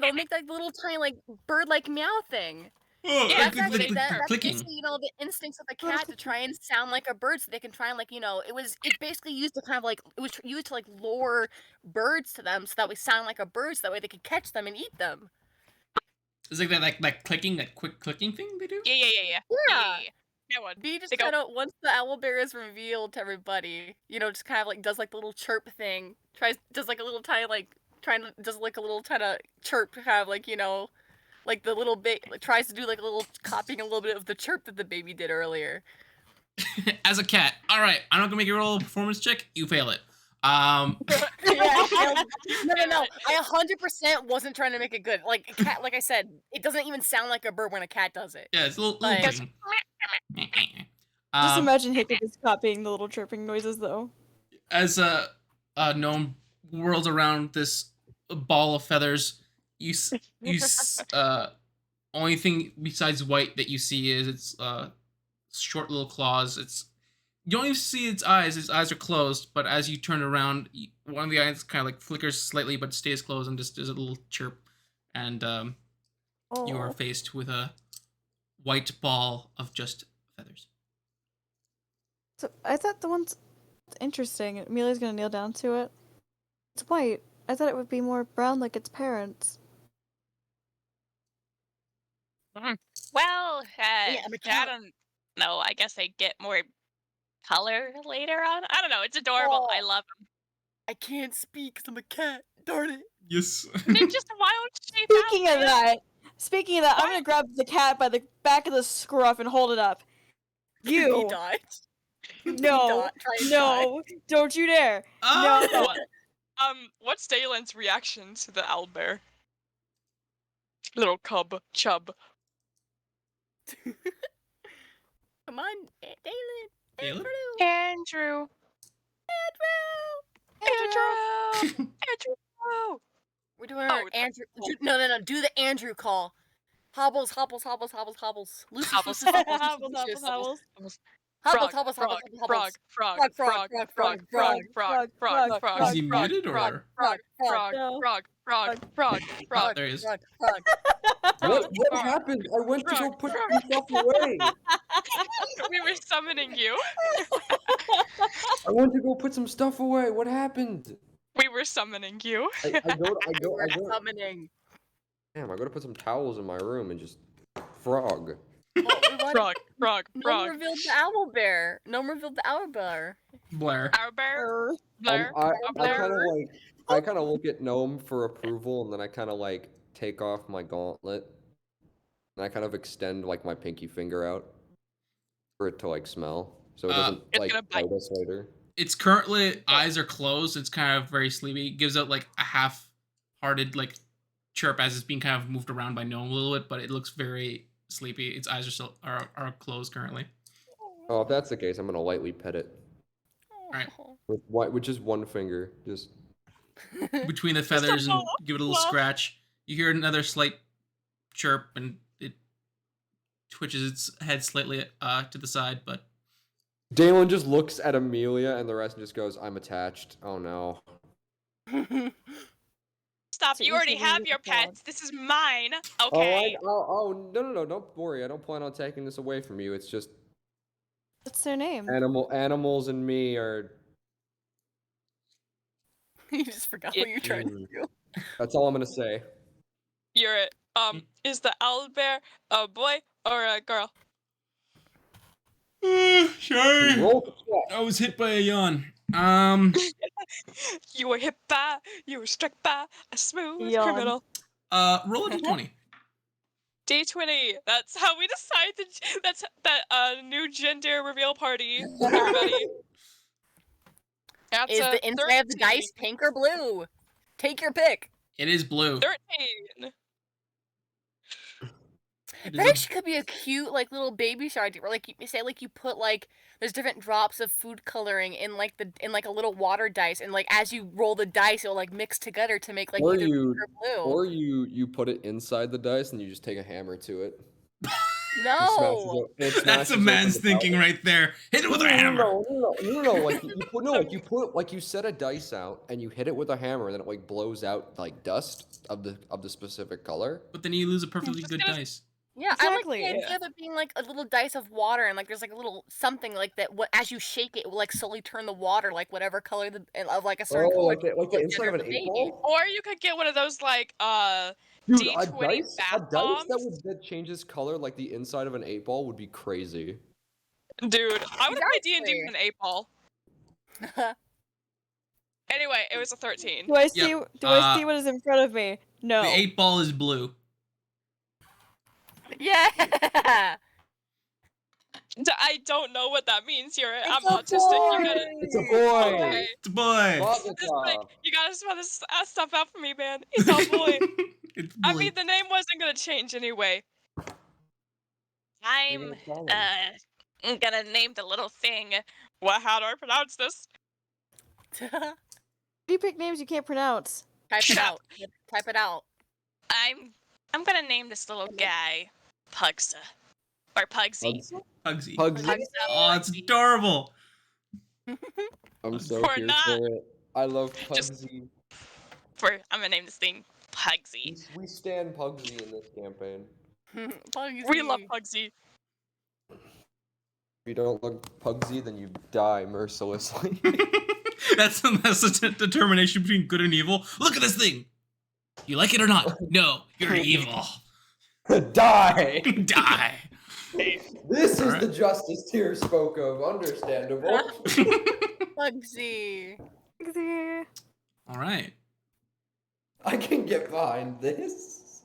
they'll make that little tiny like bird-like meow thing. Oh, Yeah, That's actually that's clicking. basically the instincts of the cat to try and sound like a bird, so they can try and it's basically used to kind of like it was used to like lure birds to them, so that we sound like a bird, so that way they could catch them and eat them. It's like that clicking, that quick clicking thing they do. Yeah. Yeah. That one. B just They go, kind of once the owlbear is revealed to everybody, just kind of like does like the little chirp thing, does like a little tiny like does like a little kind of chirp, kind of like like the little bit tries to do like a little copying a little bit of the chirp that the baby did earlier. As a cat, all right, I'm not gonna make you roll a performance check. You fail it. Yeah, no. I 100% wasn't trying to make it good. Like a cat, like I said, it doesn't even sound like a bird when a cat does it. Yeah, it's a little Like- clicking. Just imagine Hiccup is copying the little chirping noises, though. As a gnome whirls around this ball of feathers, only thing besides white that you see is its short little claws. You don't even see its eyes. Its eyes are closed, but as you turn around, one of the eyes kind of like flickers slightly, but stays closed and just does a little chirp. And you are faced with a white ball of just feathers. So I thought the one's interesting. Amelia's gonna kneel down to it. It's white. I thought it would be more brown like its parents. Well, I'm a I cat. don't know. I guess they get more color later on. I don't know. It's adorable. I Oh. love them. I can't speak 'cause I'm a cat. Darn it. Yes. They're just wild shape Speaking of outfits. that, I'm gonna grab the cat by the back of the scruff and hold it up. You died. no, no, don't you dare! Oh! What's Dalen's reaction to the owlbear? Little chub. Come on, Dalen. Dalen? Andrew. We're doing Oh, our Andrew. No. Do the Andrew call. Hobbles. Hobbles. Lucius. Hobbles. Is he muted or? Frog. There he is. What happened? I went to go put some stuff away. We were summoning you. I went to go put some stuff away. What happened? We were summoning you. I go. Summoning. Damn, I go to put some towels in my room and just frog. Frog. No one revealed the owl bear. Blair. Our bear. Blair. I kind of look at Gnome for approval, and then I kind of like take off my gauntlet, and I kind of extend like my pinky finger out for it to like smell, so it doesn't It's like gonna bite. bite us later. It's currently eyes are closed. It's kind of very sleepy. It gives out like a half-hearted like chirp as it's being kind of moved around by Gnome a little bit, but it looks very sleepy. Its eyes are still are closed currently. Oh, if that's the case, I'm gonna lightly pet it Right. with just one finger, just. Between the feathers and give it a little scratch. You hear another slight chirp and it twitches its head slightly to the side, but Dalen just looks at Amelia and the rest and just goes, "I'm attached." Oh no. Stop! So you you already should have leave your it alone. pets. This is mine. Okay. Oh no! Don't worry. I don't plan on taking this away from you. It's just What's their name? animals and me are. You just forgot what you're trying to do. That's all I'm gonna say. You're it. Is the owlbear a boy or a girl? Sure. Roll the check. I was hit by a yawn. You were struck by a smooth Yawn. criminal. Roll a d20. D20. That's how we decide that's that new gender reveal party. Everybody. That's Is a the inside of the 13. dice pink or blue? Take your pick. It is blue. 13. It That is actually could be a cute, like, little baby shower idea. Where, like, you say, like, you put, like, there's different drops of food coloring in, like, a little water dice, and, like, as you roll the dice, it'll, like, mix together to make, like, Or either you, pink or blue. or you put it inside the dice and you just take a hammer to it. No. That's a man's thinking right there. Hit it with a hammer. No. Like you set a dice out and you hit it with a hammer, and then it like blows out like dust of the specific color. But then you lose a perfectly good dice. Yeah, Exactly. I like the idea of it being like a little dice of water, and like there's like a little something like that. As you shake it, it will like slowly turn the water like whatever color of like a certain color. Like the inside of an 8-ball. Or you could get one of those like Dude, D20 bath bombs. that changes color like the inside of an 8-ball would be crazy. Dude, I would play D&D Exactly. with an 8-ball. Anyway, it was a 13. Do I see what is in front of me? No. The 8-ball is blue. Yeah. I don't know what that means. I'm a autistic. You boy! gotta. It's a boy. Okay. It's a boy. Just, like, you gotta spell this stuff out for me, man. It's a boy. It's I blue. mean, the name wasn't gonna change anyway. I'm gonna name the little thing. How do I pronounce this? You pick names you can't pronounce. Type it Shut out. Type it out. I'm gonna name this little guy Pugsa. Or Pugsy. Pugsy. Pugsy. Oh, it's adorable. I'm so For here not- for it. I love Just- Pugsy. I'm gonna name this thing Pugsy. We stand Pugsy in this campaign. We love Pugsy. If you don't love Pugsy, then you die mercilessly. That's the determination between good and evil. Look at this thing. You like it or not? No, you're evil. Die! Die. This is Alright. the justice Tyr spoke of. Understandable. Bugsy. All right. I can get behind this.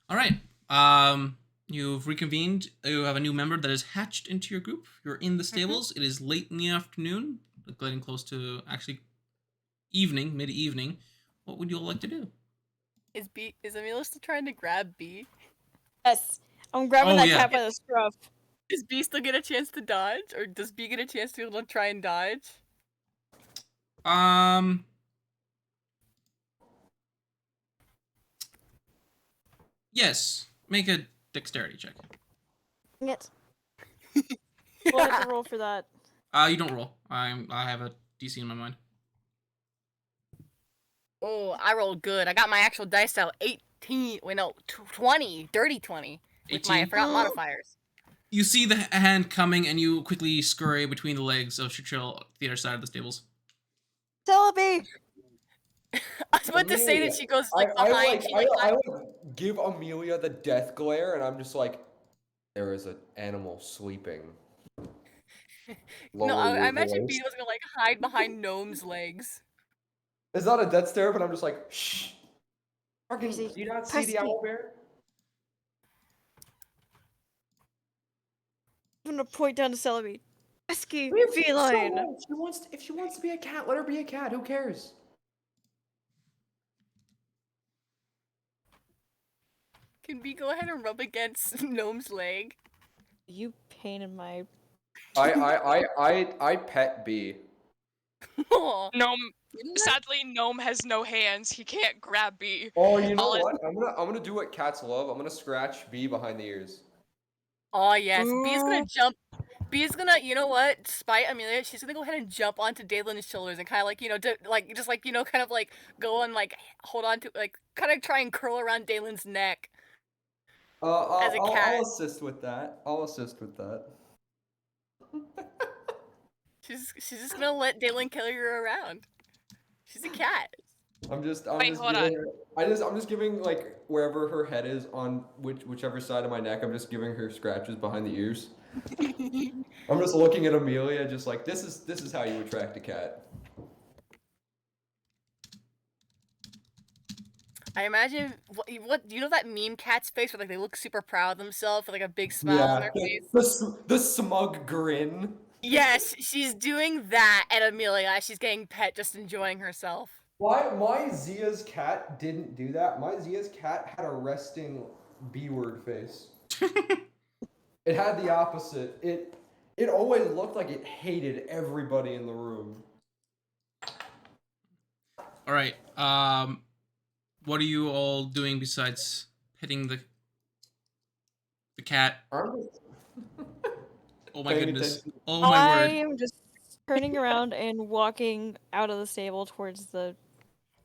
All right. You've reconvened. You have a new member that has hatched into your group. You're in the stables. It is late in the afternoon, getting close to actually evening, mid-evening. What would you all like to do? Is Amelia still trying to grab B? Yes. I'm grabbing that yeah. cat by the scruff. Does B still get a chance to dodge? Or does B get a chance to be able to try and dodge? Yes. Make a dexterity check. Dang it. We'll have to roll for that. You don't roll. I have a DC in my mind. Oh, I rolled good. I got my actual dice out. 18. Wait, no. 20. Dirty 20. With my, I 18. forgot modifiers. You see the hand coming, and you quickly scurry between the legs of Shatril, the other side of the stables. Celebi! I was about to say that she goes like I behind. I give Amelia the death glare, and I'm just like, there is an animal sleeping. No, Lower I your imagine voice. B was gonna like hide behind Gnome's legs. It's not a death stare, but I'm just like, shh. Fucking, Percy, do you not see Percy. the owl bear? I'm gonna point down to Celebi. Pesky If feline. if she wants to be a cat, let her be a cat. Who cares? Can B go ahead and rub against Gnome's leg? You pain in my. I pet B. Aw. Gnome. Sadly, Gnome has no hands. He can't grab B. Oh, you know All it- what? I'm gonna do what cats love. I'm gonna scratch B behind the ears. Oh yes, B is gonna Ooh. jump. B is gonna, you know what? Despite Amelia, she's gonna go ahead and jump onto Dalen's shoulders and kind of like, you know, kind of like go and like hold on to, like, kind of try and curl around Dalen's neck. As a cat. I'll assist with that. I'll assist with that. She's just gonna let Dalen carry her around. She's a cat. I'm just hold giving her, I'm just giving like wherever her head is on whichever side of my neck. I'm just giving her scratches behind the ears. I'm just looking at Amelia, just like this is how you attract a cat. I imagine what do you know that meme cat's face where like they look super proud of themselves with like a big smile on their face? The smug grin. Yes, she's doing that at Amelia as she's getting pet, just enjoying herself. My Zia's cat didn't do that. My Zia's cat had a resting B-word face. It had the opposite. It always looked like it hated everybody in the room. All right. What are you all doing besides petting the cat? Oh my goodness. Oh my I word. am just turning around and walking out of the stable towards the.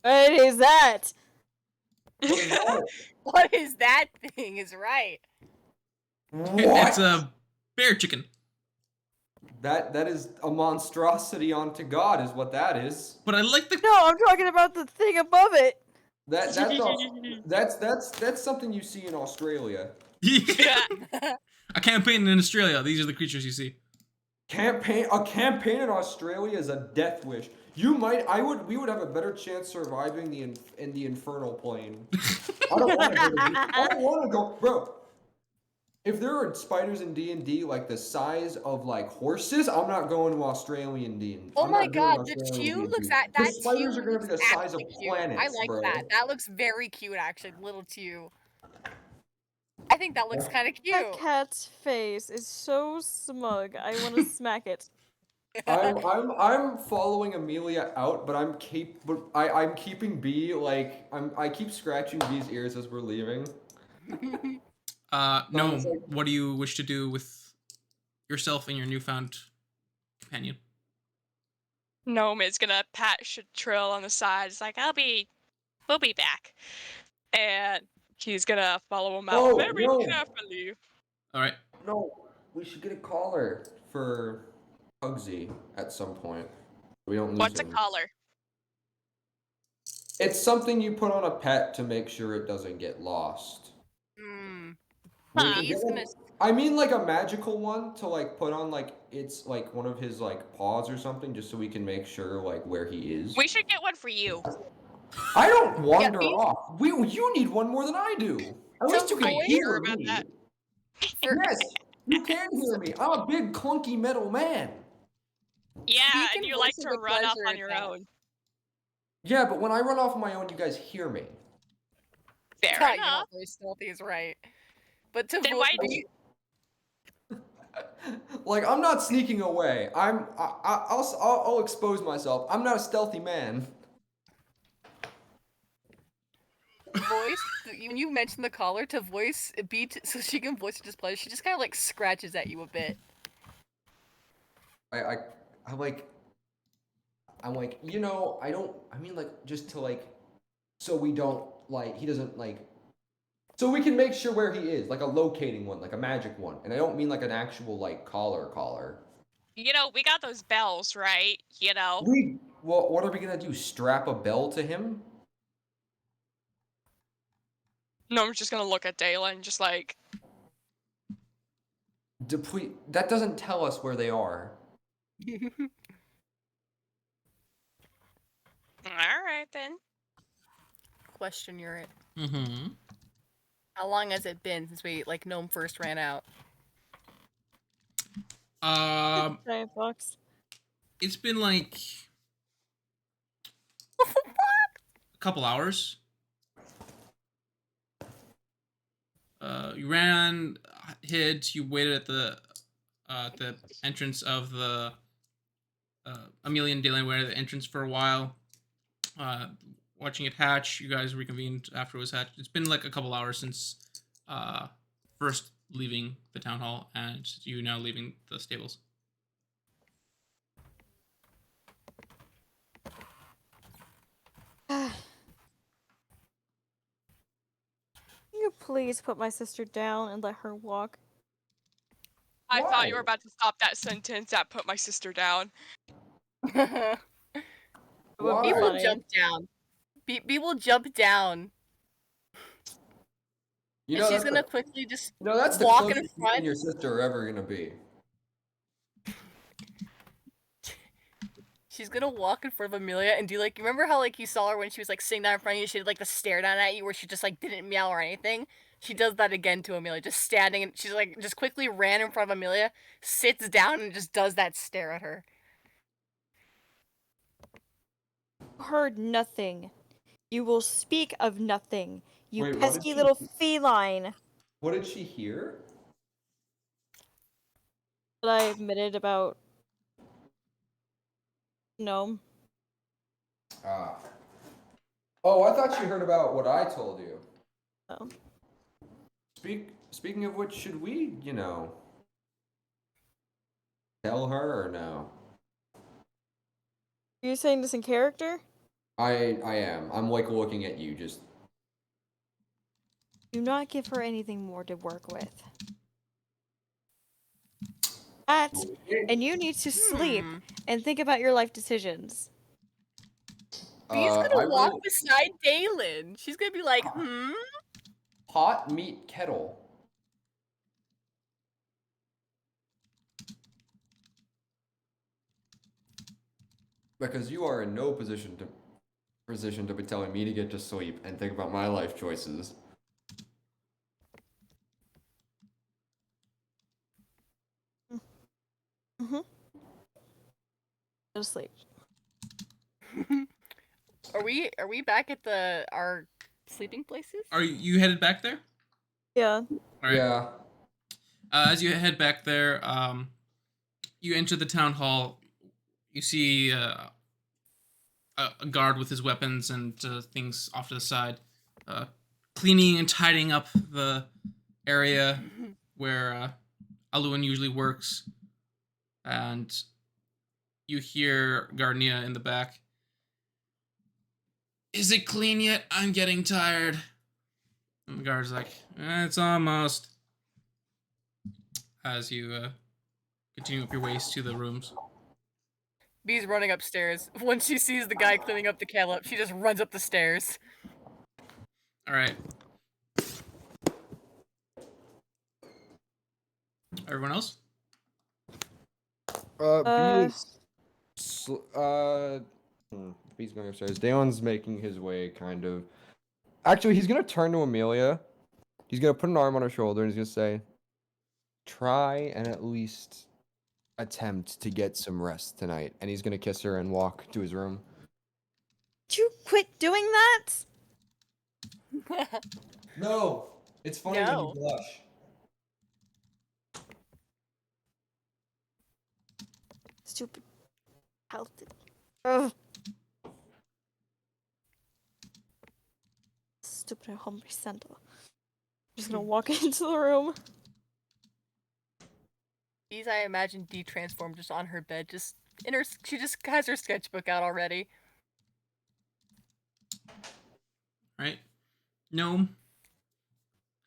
What is that? What is that thing? Is right. What? It's a bear chicken. That is a monstrosity unto God, is what that is. But I like the. No, I'm talking about the thing above it. That's something you see in Australia. A campaign in Australia. These are the creatures you see. A campaign in Australia is a death wish. We would have a better chance surviving in the infernal plane. I don't want to go, bro. If there are spiders in D&D like the size of like horses, I'm not going to Australian D&D. Oh my god, the Q looks at that. The spiders are gonna be the size of planets, I like bro. that. That looks very cute, actually. Little Q. I think that looks kind of cute. That cat's face is so smug. I want to smack it. I'm following Amelia out, but I'm keeping B, like I keep scratching B's ears as we're leaving. No. What do you wish to do with yourself and your newfound companion? Gnome is gonna pat Shatril on the side. It's like, we'll be back. And he's gonna follow him out very carefully. All right. No, we should get a collar for Pugsy at some point. We don't lose What's a him. collar? It's something you put on a pet to make sure it doesn't get lost. Hmm. We Huh. could He's get gonna. I mean like a magical one to like put on like it's like one of his like paws or something just so we can make sure like where he is. We should get one for you. I don't wander these- off. You need one more than I do. At So least you can voice- hear Sure about me. that? For, Yes, you can hear me. I'm a big clunky metal man. Yeah, Speak and in you like voice to of the run off pleasure on your attack. own. Yeah, but when I run off on my own, you guys hear me. Fair You're enough. not very stealthy, is right. But to Then voice, why do you? Like I'm not sneaking away. I'll expose myself. I'm not a stealthy man. voice when you mention the collar to voice beat so she can voice her displeasure, she just kind of like scratches at you a bit. I'm like, you know, I mean like just to like, so we don't like, he doesn't like, so we can make sure where he is, like a locating one, like a magic one. And I don't mean like an actual like collar. You know, we got those bells, right? You know. Well, what are we gonna do? Strap a bell to him? No, I'm just gonna look at Dayla and just like, That doesn't tell us where they are. all right then. Question you're it. Mm-hmm. How long has it been since we like Gnome first ran out? Giant box. It's been like a couple hours. You ran, hid. You waited at the entrance of the Amelia and Dylan waited at the entrance for a while. Watching it hatch. You guys reconvened after it was hatched. It's been like a couple hours since first leaving the town hall and you now leaving the stables. Can you please put my sister down and let her walk? I thought you were Why? about to stop that sentence that put my sister down. It would be B Why? will funny. jump down. B will jump down. You And know, she's that's gonna the, quickly just you know, that's the walk in closest you front. and your sister are ever gonna be. She's gonna walk in front of Amelia and do like, you remember how like you saw her when she was like sitting down in front of you, she did like the stare down at you where she just like didn't meow or anything? She does that again to Amelia, just standing and she's like just quickly ran in front of Amelia, sits down and just does that stare at her. Heard nothing. You will speak of nothing. You Wait, what did pesky she- little feline. What did she hear? That I admitted about Gnome. Ah. Oh, I thought you heard about what I told you. Oh. Speaking of which, should we, tell her or no? Are you saying this in character? I am. I'm like looking at you just. Do not give her anything more to work with. That, and you need to sleep and think about your life decisions. Bee's I gonna walk really- beside Dalen. She's gonna be like, Pot meat kettle. Because you are in no position to be telling me to get to sleep and think about my life choices. Mm-hmm. Go to sleep. Are we back at our sleeping places? Are you headed back there? Yeah. All right. Yeah. As you head back there, you enter the town hall. You see a guard with his weapons and things off to the side, cleaning and tidying up the area where Aluin usually works. And you hear Garnia in the back. Is it clean yet? I'm getting tired. And the guard's like, it's almost. as you continue up your ways to the rooms. Bee's running upstairs. When she sees the guy cleaning up the kale up, she just runs up the stairs. All right. Everyone else? B is. B's going upstairs. Dalen's making his way, kind of. Actually, he's gonna turn to Amelia. He's gonna put an arm on her shoulder and he's gonna say, "Try and at least attempt to get some rest tonight." And he's gonna kiss her and walk to his room. Did you quit doing that? No, it's funny when No. you blush. Stupid. Healthy. Ugh. Stupid hungry Santa. I'm just gonna walk into the room. Bees, I imagine, de-transformed just on her bed, just in her. She just has her sketchbook out already. Right. Gnome,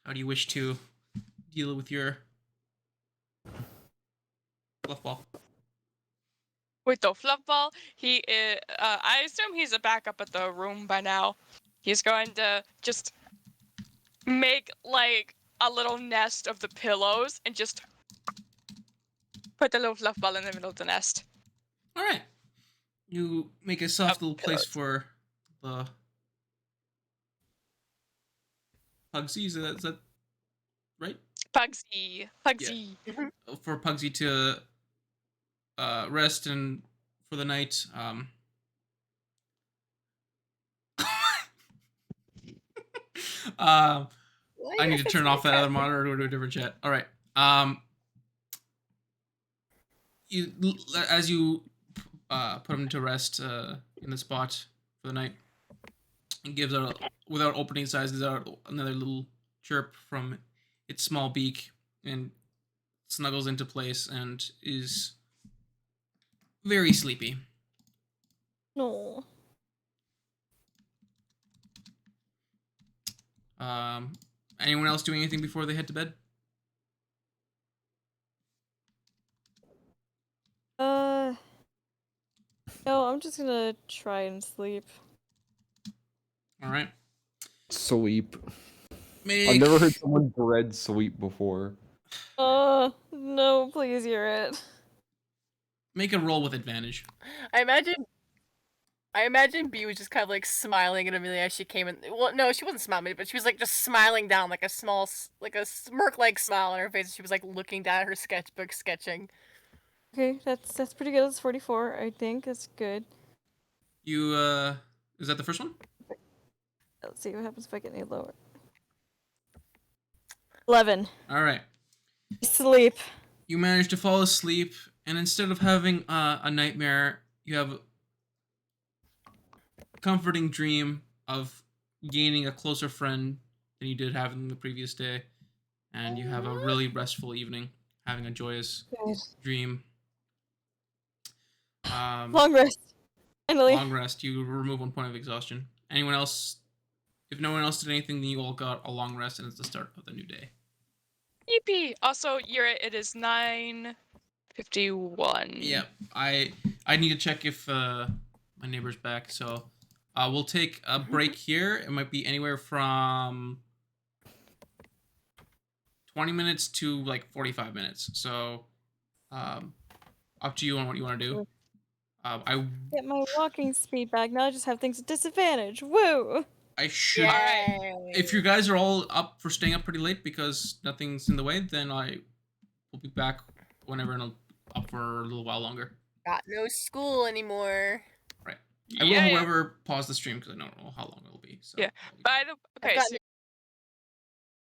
how do you wish to deal with your fluff ball? With the fluff ball, he is. I assume he's back up at the room by now. He's going to just make like a little nest of the pillows and just put the little fluff ball in the middle of the nest. All right. You make a soft little place for the Pugsy. Is that right? Pugsy. Pugsy. Mhm. For Pugsy to rest and for the night. I need to turn off that other monitor or go to a different chat. All right. As you put him to rest in the spot for the night, it gives out, without opening its eyes, gives out another little chirp from its small beak and snuggles into place and is very sleepy. No. Anyone else doing anything before they head to bed? No, I'm just gonna try and sleep. All right. Sleep. Make... I've never heard someone dread sleep before. No, please hear it. Make a roll with advantage. I imagine B was just kind of like smiling at Amelia as she came in. Well, no, she wasn't smiling, but she was like just smiling down, like a small, like a smirk-like smile on her face. She was like looking down at her sketchbook, sketching. Okay, that's pretty good. That's 44, I think. That's good. You is that the first one? Let's see what happens if I get any lower. 11. All right. Sleep. You manage to fall asleep, and instead of having a nightmare, you have a comforting dream of gaining a closer friend than you did having the previous day, and you have a really restful evening, having a joyous dream. Long rest. Finally. Long rest. You remove 1 point of exhaustion. Anyone else? If no one else did anything, then you all got a long rest, and it's the start of the new day. Yippee! Also, it is 9:51. Yep. I need to check if my neighbor's back, so we'll take a break here. It might be anywhere from 20 minutes to like 45 minutes. So up to you on what you want to do. I Get my walking speed back. Now I just have things at disadvantage. Woo! I should. If you guys are all up for staying up pretty late because nothing's in the way, then I will be back whenever, and I'll up for a little while longer. Got no school anymore. Right. I will, however, pause the stream because I don't know how long it'll be. So Yeah. By the okay, so